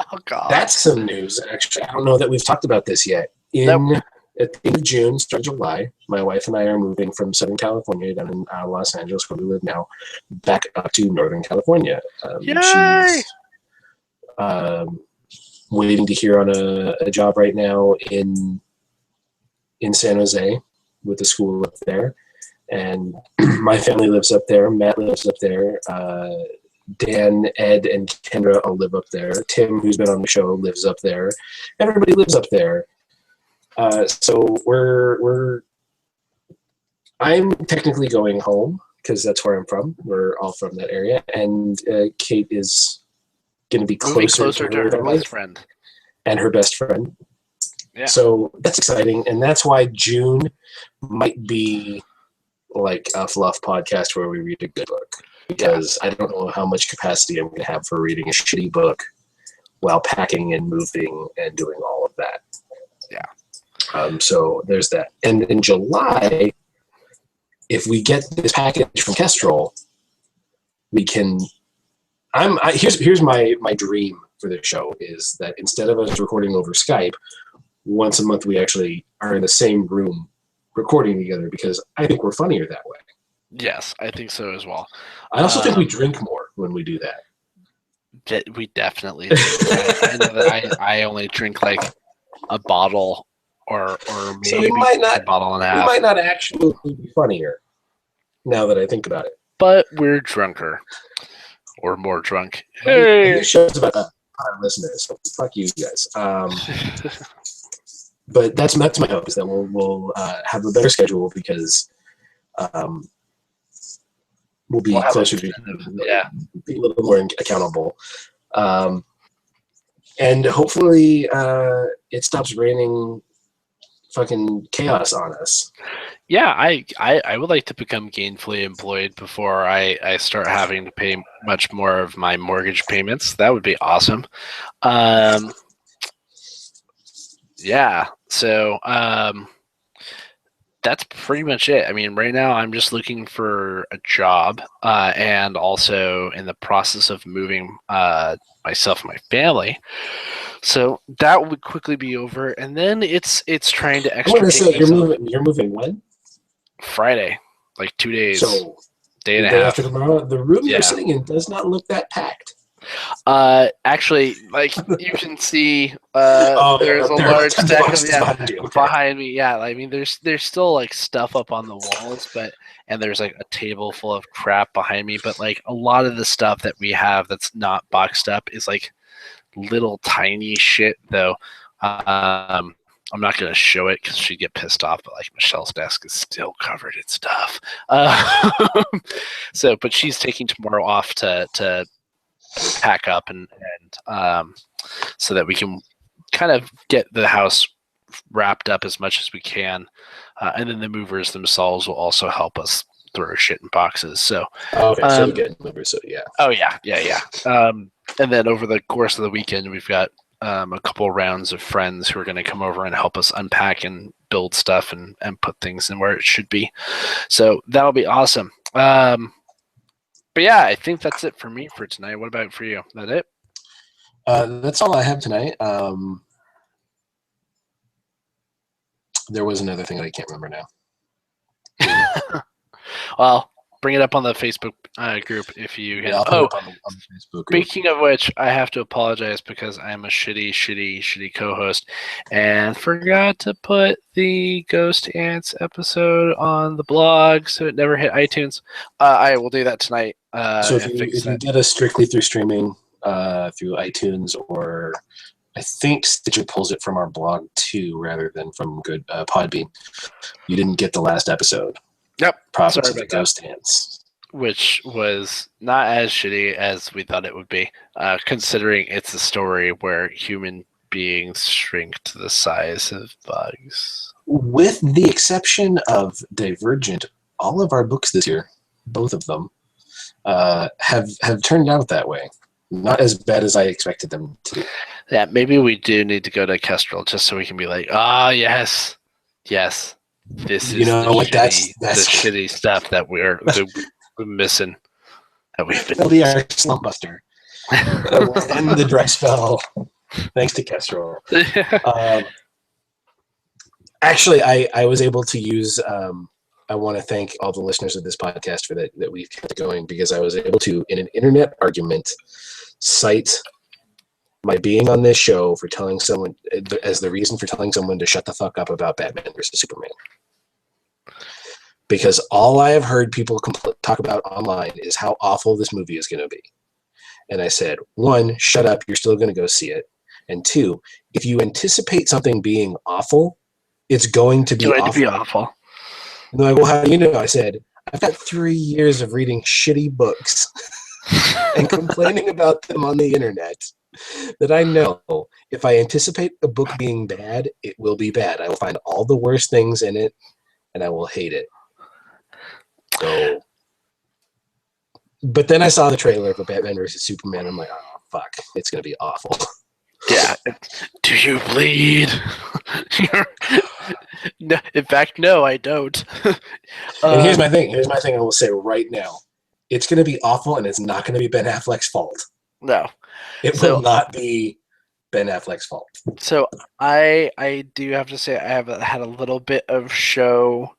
that's some news. Actually, I don't know that we've talked about this yet. At the end of June, start of July, my wife and I are moving from Southern California down in Los Angeles, where we live now, back up to Northern California. Yay! She's waiting to hear on a job right now in San Jose with the school up there. And my family lives up there. Matt lives up there. Dan, Ed, and Kendra all live up there. Tim, who's been on the show, lives up there. Everybody lives up there. So I'm technically going home because that's where I'm from. We're all from that area, and Kate is going to be closer to her best friend and her best friend. Yeah. So that's exciting, and that's why June might be like a fluff podcast where we read a good book, because I don't know how much capacity I'm going to have for reading a shitty book while packing and moving and doing all of that. Yeah. So there's that. And in July, if we get this package from Kestrel, we can. Here's my dream for the show is that instead of us recording over Skype, once a month we actually are in the same room recording together, because I think we're funnier that way. Yes, I think so as well. I also think we drink more when we do that. We definitely do. I know that I only drink like a bottle or maybe So we might not, a bottle and a half. We might not actually be funnier now that I think about it. But we're drunker. Or more drunk. Hey! This show's about our listeners, so fuck you guys. But that's my hope, is that we'll have a better schedule, because we'll be closer to be a little more accountable. And hopefully it stops raining fucking chaos on us. Yeah, I would like to become gainfully employed before I start having to pay much more of my mortgage payments. That would be awesome. Yeah, so that's pretty much it. I mean, right now I'm just looking for a job and also in the process of moving myself and my family. So that would quickly be over, and then it's trying to extricate myself. You're moving when? Friday, like 2 days. So day and a a day half. after tomorrow. The room you're sitting in does not look that packed. Actually, like you can see, there's a large stack of behind me. Yeah, I mean, there's still like stuff up on the walls, and there's like a table full of crap behind me. But like a lot of the stuff that we have that's not boxed up is like little tiny shit, though. I'm not going to show it because she'd get pissed off, but like Michelle's desk is still covered in stuff. But she's taking tomorrow off to pack up and so that we can kind of get the house wrapped up as much as we can. And then the movers themselves will also help us throw shit in boxes. So, so we get movers. So yeah. Oh yeah. And then over the course of the weekend, we've got a couple rounds of friends who are going to come over and help us unpack and build stuff and put things in where it should be. So that'll be awesome. But yeah, I think that's it for me for tonight. What about for you? Is that it? That's all I have tonight. There was another thing that I can't remember now. Well, bring it up on the Facebook group if you can. Yeah, on the Facebook group. Speaking of which, I have to apologize because I'm a shitty co-host and forgot to put the Ghost Ants episode on the blog, so it never hit iTunes. I will do that tonight. So if you get us strictly through streaming, through iTunes, or I think Stitcher pulls it from our blog too, rather than from good Podbean, you didn't get the last episode. Yep. Profit to the Ghost Ants. Which was not as shitty as we thought it would be, considering it's a story where human beings shrink to the size of bugs. With the exception of Divergent, all of our books this year, both of them, have turned out that way. Not as bad as I expected them to. Yeah, maybe we do need to go to Kestrel just so we can be like, yes. This is the shitty stuff that we're missing. That we've been. That'll be our slump buster. And the dry spell, thanks to Kestrel. Actually, I was able to use. I want to thank all the listeners of this podcast for that we've kept going, because I was able to, in an internet argument, cite my being on this show for telling someone as the reason for telling someone to shut the fuck up about Batman versus Superman. Because all I have heard people talk about online is how awful this movie is going to be. And I said, 1, shut up, you're still going to go see it. And 2, if you anticipate something being awful, it's going to be awful. And they're like, well, how do you know? I said, I've got 3 years of reading shitty books and complaining about them on the internet. that I know if I anticipate a book being bad, it will be bad. I will find all the worst things in it, and I will hate it. So, but then I saw the trailer for Batman versus Superman. I'm like, oh fuck, it's gonna be awful. Yeah. Do you bleed? No, in fact, no, I don't. And here's my thing. Here's my thing. I will say right now, it's gonna be awful, and it's not gonna be Ben Affleck's fault. No. It will not be Ben Affleck's fault. So I do have to say I have had a little bit of show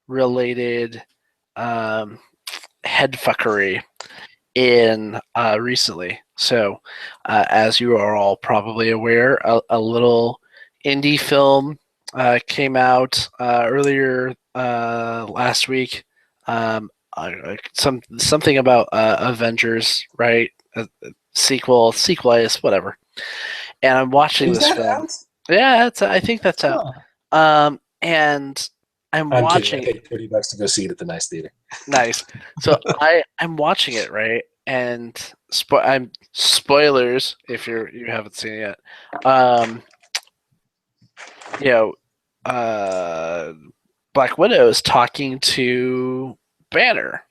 related head fuckery in recently. So as you are all probably aware, a little indie film came out earlier last week. Something about Avengers, right? Sequel, whatever. And I'm watching this film. Out? Yeah, I think that's out. And I'm watching. Kidding. I paid $30 to go see it at the nice theater. Nice. So I'm watching it, right, and I'm spoilers if you haven't seen it yet. You know, Black Widow is talking to Banner,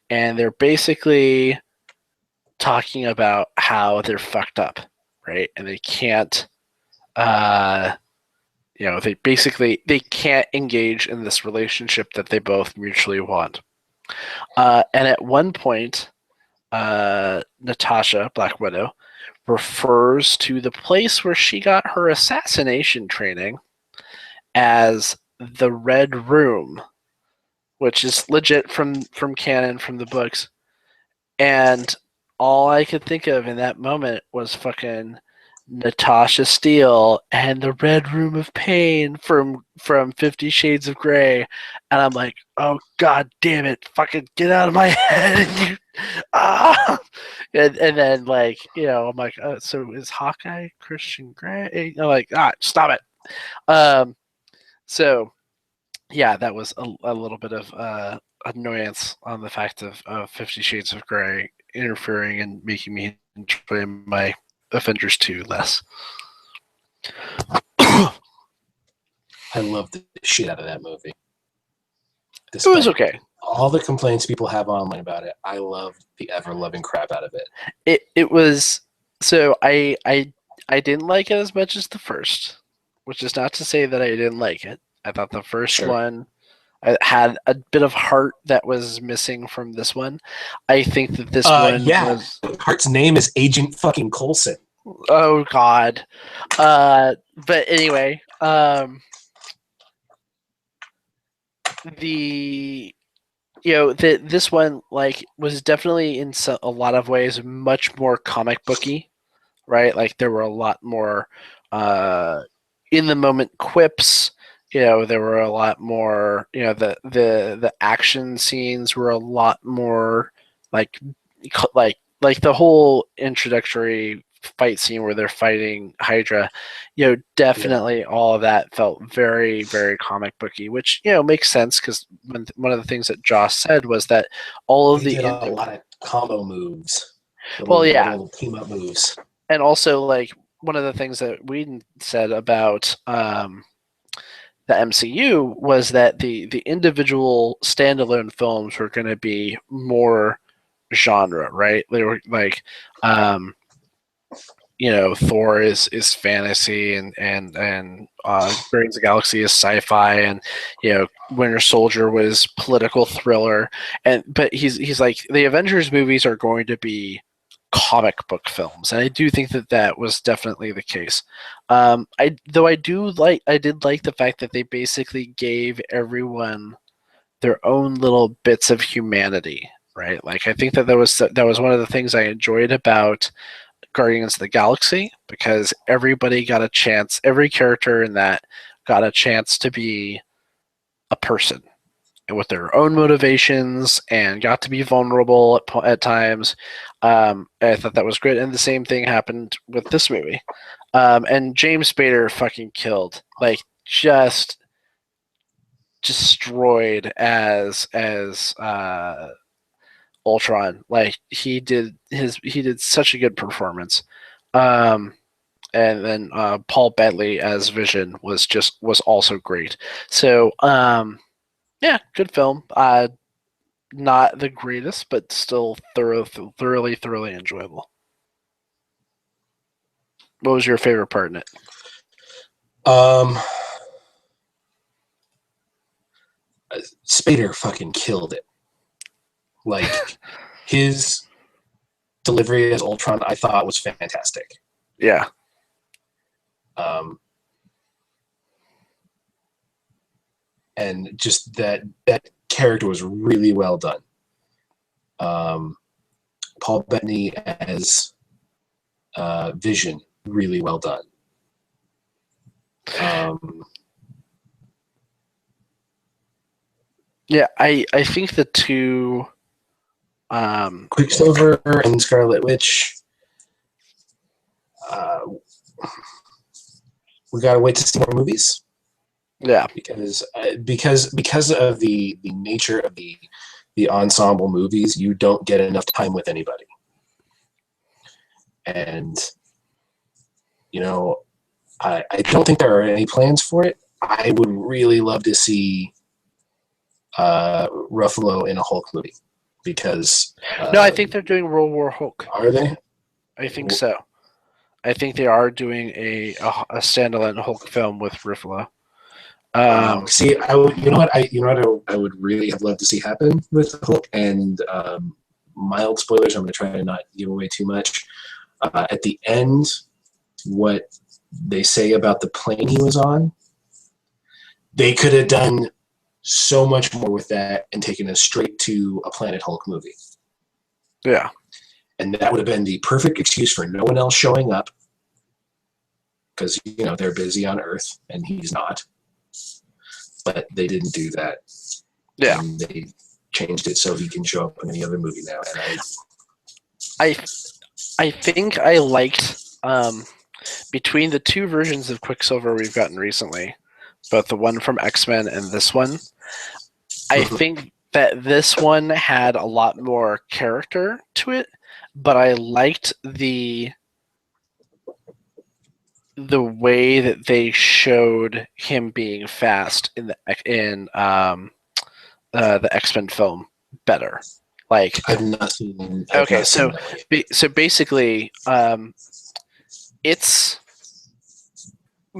and they're basically talking about how they're fucked up, right, and they can't. They can't engage in this relationship that they both mutually want. And at one point, Natasha, Black Widow, refers to the place where she got her assassination training as the Red Room, which is legit from canon from the books. And all I could think of in that moment was fucking Natasha Steele and the Red Room of Pain from 50 Shades of Grey, and I'm like, oh god damn it, fucking get out of my head. And then like, I'm like, so is Hawkeye Christian Grey? I'm like, stop it. So yeah, that was a little bit of annoyance on the fact of 50 Shades of Grey interfering and making me enjoy my Avengers 2 less. I loved the shit out of that movie. It was okay. All the complaints people have online about it, I loved the ever-loving crap out of it. It was so I didn't like it as much as the first, which is not to say that I didn't like it. I thought the first one had a bit of heart that was missing from this one. I think that this one was... Heart's name is Agent fucking Coulson. Oh god. But anyway, this one like was definitely in a lot of ways much more comic booky, right? Like there were a lot more in the moment quips. There were a lot more. The action scenes were a lot more like the whole introductory fight scene where they're fighting Hydra. Definitely all of that felt very, very comic booky, which makes sense because one of the things that Josh said was that all of they did a lot of combo moves. Little team up moves, and also like one of the things that Whedon said about the MCU was that the individual standalone films were going to be more genre, right? They were like, Thor is fantasy and Guardians of the Galaxy is sci-fi, and Winter Soldier was political thriller, but he's like the Avengers movies are going to be comic book films, and I do think that was definitely the case. I did like the fact that they basically gave everyone their own little bits of humanity, right? Like I think that was one of the things I enjoyed about Guardians of the Galaxy, because everybody got a chance, every character in that got a chance to be a person with their own motivations and got to be vulnerable at times. I thought that was great, and the same thing happened with this movie. And James Spader fucking killed, like just destroyed as Ultron. Like he did such a good performance. And then Paul Bettany as Vision was also great. So yeah, good film. Not the greatest, but still thoroughly enjoyable. What was your favorite part in it? Spader fucking killed it. Like, his delivery as Ultron, I thought was fantastic. Yeah. And just that character was really well done. Paul Bettany as Vision, really well done. Yeah, I think the two Quicksilver and Scarlet Witch, we gotta wait to see more movies. Yeah, because of the nature of the ensemble movies, you don't get enough time with anybody. And I don't think there are any plans for it. I would really love to see Ruffalo in a Hulk movie, because no, I think they're doing World War Hulk. Are they? I think so. I think they are doing a standalone Hulk film with Ruffalo. See, I would, I would really have loved to see happen with Hulk, and mild spoilers. I'm going to try to not give away too much. At the end, what they say about the plane he was on, they could have done so much more with that and taken us straight to a Planet Hulk movie. Yeah. And that would have been the perfect excuse for no one else showing up, because they're busy on Earth and he's not. But they didn't do that. Yeah. And they changed it so he can show up in any other movie now. And I think I liked between the two versions of Quicksilver we've gotten recently, both the one from X-Men and this one, I think that this one had a lot more character to it, but I liked the way that they showed him being fast in the X-Men film better. Like, I've not seen. Okay, so basically, it's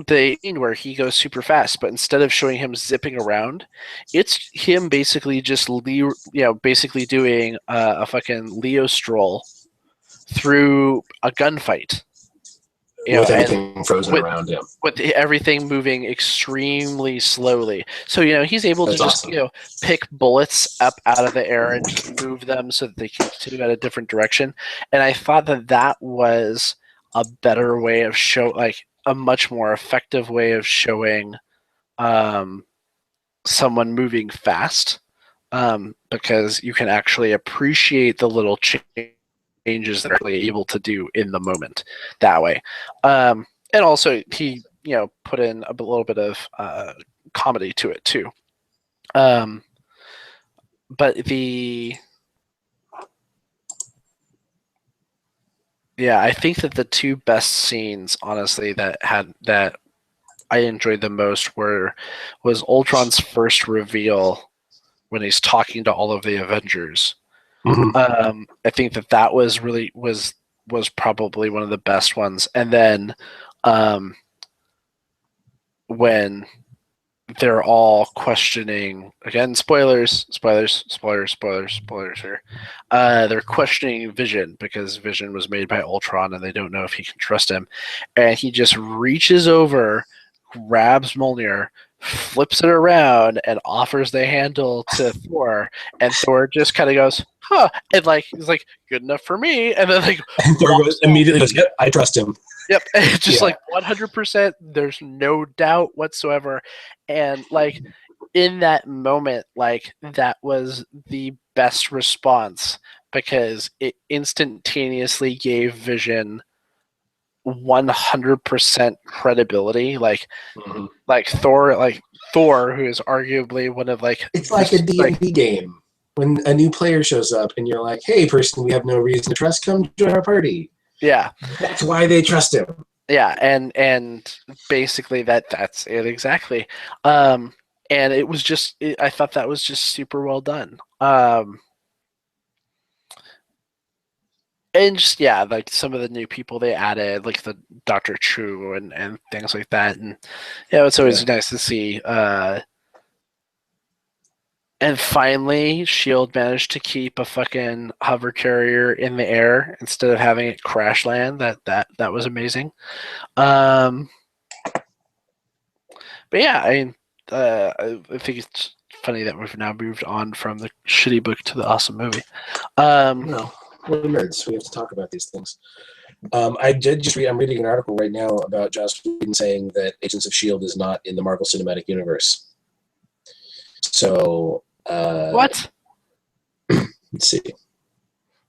the scene where he goes super fast, but instead of showing him zipping around, it's him basically just basically doing a fucking Leo stroll through a gunfight. With everything frozen around him. With everything moving extremely slowly. So, he's able to just, pick bullets up out of the air and just move them so that they continue at a different direction. And I thought that was a better way of a much more effective way of showing someone moving fast, because you can actually appreciate the little changes that are able to do in the moment that way. And also he put in a little bit of comedy to it too. But I think that the two best scenes, honestly, that I enjoyed the most was Ultron's first reveal when he's talking to all of the Avengers. I think that was really was probably one of the best ones. And then when they're all questioning, again, spoilers here. They're questioning Vision because Vision was made by Ultron and they don't know if he can trust him. And he just reaches over, grabs Mjolnir, flips it around, and offers the handle to Thor. And Thor just kind of goes, huh. And he's like, good enough for me. And then and Thor immediately goes, yep, I trust him. Yep, just 100%. There's no doubt whatsoever. And in that moment, that was the best response because it instantaneously gave Vision 100% credibility. Thor, who is arguably one of it's like a D&D game when a new player shows up and you're like, hey, person we have no reason to trust, come join our party. Yeah. That's why they trust him. Yeah, and basically that's it exactly. And it was just I thought that was just super well done. And just yeah, like some of the new people they added, like the Dr. Chu and things like that, and yeah, it's always nice to see. And finally, Shield managed to keep a fucking hover carrier in the air instead of having it crash land. That was amazing. But yeah, I mean, I think it's funny that we've now moved on from the shitty book to the awesome movie. No, we're nerds. We have to talk about these things. I did just read. I'm reading an article right now about Joss Whedon saying that Agents of Shield is not in the Marvel Cinematic Universe. So what? let's see.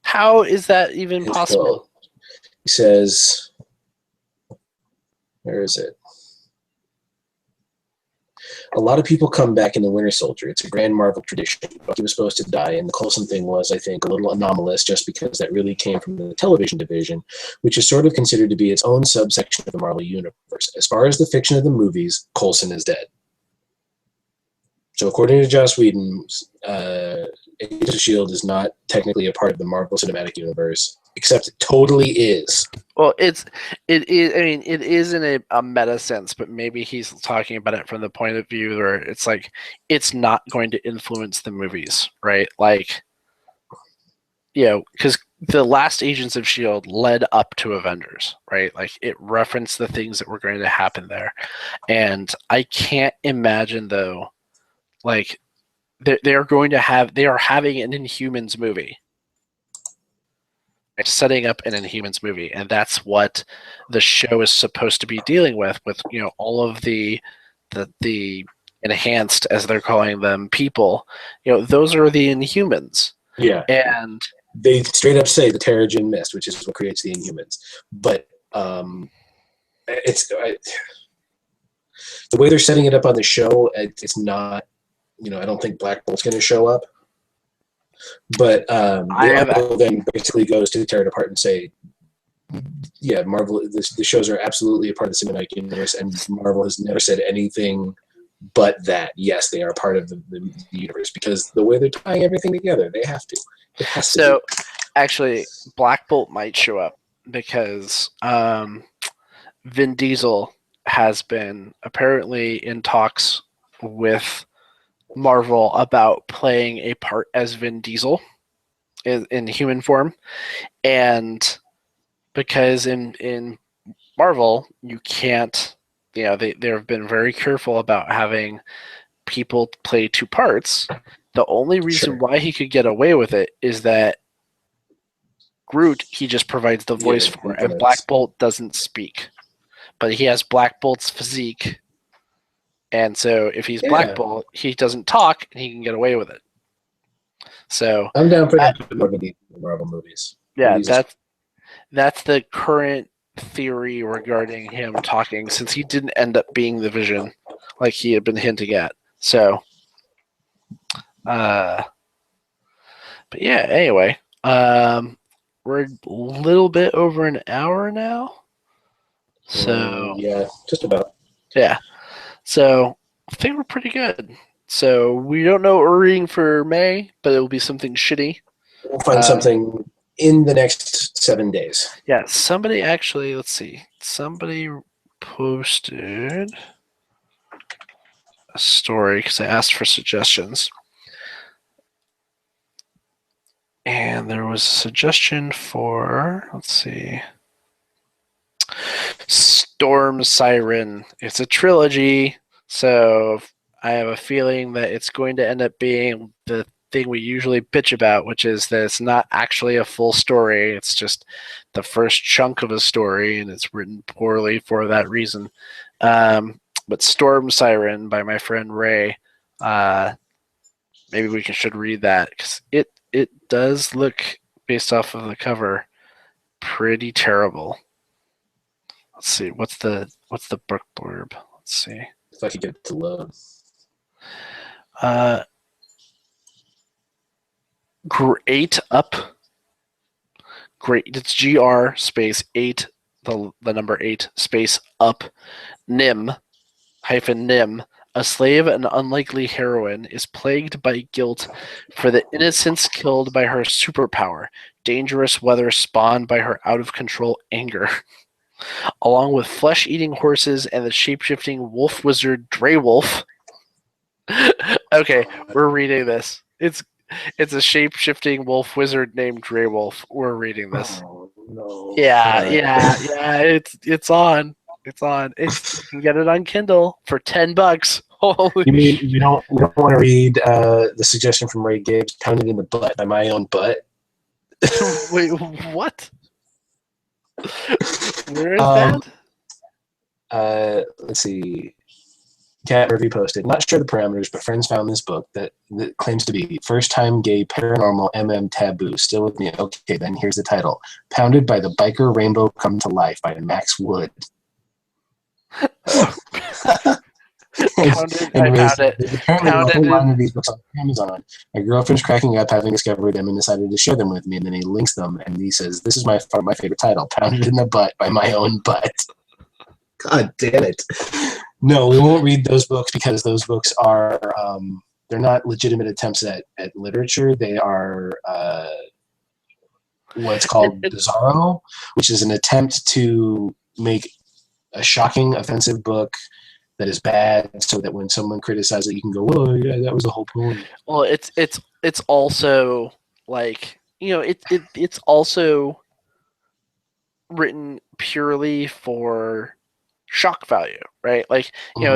How is that even His possible? quote. He says, "Where is it? A lot of people come back in the Winter Soldier. It's a grand Marvel tradition. Bucky was supposed to die, and the Coulson thing was, I think, a little anomalous just because that really came from the television division, which is sort of considered to be its own subsection of the Marvel Universe. As far as the fiction of the movies, Coulson is dead." So according to Joss Whedon, Agents of S.H.I.E.L.D. is not technically a part of the Marvel Cinematic Universe, except it totally is. Well, it is. I mean, it is in a meta sense, but maybe he's talking about it from the point of view where it's like it's not going to influence the movies, right? Like, because the last Agents of Shield led up to Avengers, right? Like it referenced the things that were going to happen there, and I can't imagine though, like they are having an Inhumans movie, setting up an Inhumans movie, and that's what the show is supposed to be dealing with all of the enhanced, as they're calling them, people. Those are the Inhumans. Yeah, and they straight up say the Terrigen Mist, which is what creates the Inhumans. But the way they're setting it up on the show, it's not. I don't think Black Bolt's going to show up. But the article then basically goes to tear it apart and say, yeah, Marvel, the shows are absolutely a part of the cinematic universe, and Marvel has never said anything but that. Yes, they are part of the universe, because the way they're tying everything together, they have to. It has to. So, actually, Black Bolt might show up because Vin Diesel has been apparently in talks with Marvel about playing a part as Vin Diesel in human form, and because in Marvel you can't, they have been very careful about having people play two parts. The only reason why he could get away with it is that Groot, he just provides the voice for, and Black Bolt doesn't speak, but he has Black Bolt's physique. And so if he's Black Bolt, he doesn't talk and he can get away with it. So I'm down for that Marvel movies. Yeah, that's the current theory regarding him talking, since he didn't end up being the Vision like he had been hinting at. So but yeah, anyway, we're a little bit over an hour now. So yeah, just about. Yeah. So I think we're pretty good. So we don't know what we're reading for May, but it will be something shitty. We'll find something in the next 7 days. Yeah, somebody actually, let's see. Somebody posted a story because I asked for suggestions. And there was a suggestion for, let's see, Storm Siren. It's a trilogy, so I have a feeling that it's going to end up being the thing we usually bitch about, which is that it's not actually a full story. It's just the first chunk of a story, and it's written poorly for that reason. But Storm Siren by my friend Ray, maybe we should read that, because it does look, based off of the cover, pretty terrible. Let's see, what's the book blurb? Let's see. If I could get it to load. Great up. Great. It's GR space 8, the number 8 space up Nim Nim. A slave and unlikely heroine is plagued by guilt for the innocents killed by her superpower, dangerous weather spawned by her out of control anger, along with flesh-eating horses and the shape-shifting wolf wizard Dreywolf. Okay, we're reading this. It's a shape-shifting wolf wizard named Dreywolf. We're reading this. Oh, no. Yeah, Right. yeah. It's on. It's on. You can get it on Kindle for $10. Holy You mean you don't want to read the suggestion from Ray Gibbs, "Pounded in the Butt" by My Own Butt? Wait, what? Where is that? Let's see. Cat review posted. Not sure the parameters, but friends found this book that claims to be first time gay paranormal taboo. Still with me? Okay, then here's the title: "Pounded by the Biker Rainbow Come to Life" by Max Wood. I found it. There's apparently a whole line of these books on Amazon. My girlfriend's cracking up having discovered them and decided to share them with me. And then he links them and he says, "This is my favorite title, Pounded in the Butt by My Own Butt." God damn it. No, we won't read those books because those books are, they're not legitimate attempts at literature. They are what's called bizarro, which is an attempt to make a shocking, offensive book that is bad, so that when someone criticizes it, you can go, "Oh yeah, that was the whole point." Well, it's also like, it's also written purely for shock value, right? Like, I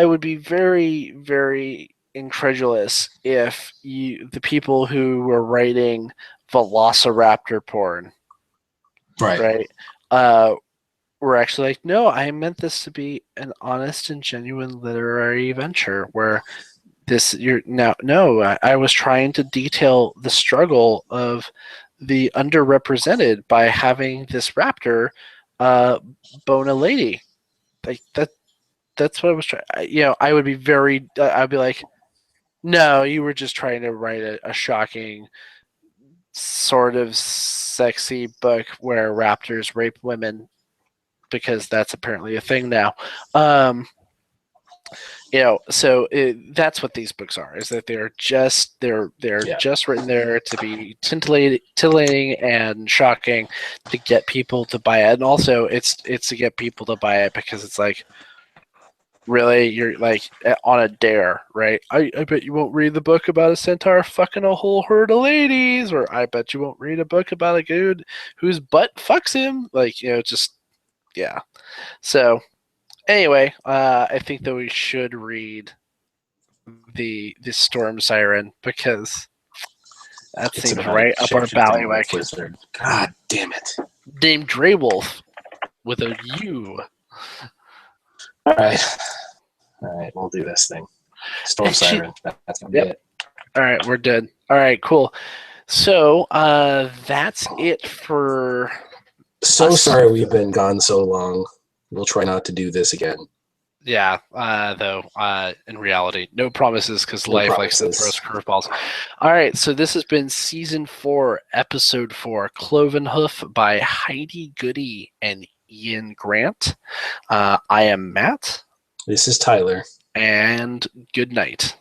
would be very, very incredulous if the people who were writing Velociraptor porn, right, were actually like, no, I meant this to be an honest and genuine literary venture where I was trying to detail the struggle of the underrepresented by having this raptor bone a lady. Like that's what I was trying. I would be I'd be like, no, you were just trying to write a shocking sort of sexy book where raptors rape women, because that's apparently a thing now. So that's what these books are, is that they're just written there to be titillating and shocking, to get people to buy it. And also it's to get people to buy it because it's like, really, you're like on a dare, right? I bet you won't read the book about a centaur fucking a whole herd of ladies, or I bet you won't read a book about a dude whose butt fucks him. Like, just, yeah. So anyway, I think that we should read the Storm Siren, because that seems right up our bailiwick. God damn it. Named Dreywolf with a U. All right, we'll do this thing. Storm Siren. That's gonna be it. All right, we're dead. All right, cool. So that's it for. So sorry we've been gone so long. We'll try not to do this again. Yeah, though, in reality, no promises, because life likes to throw us curveballs. All right, so this has been Season 4, Episode 4, Clovenhoof by Heide, Goody, and Iain Grant. I am Matt. This is Tyler. And good night.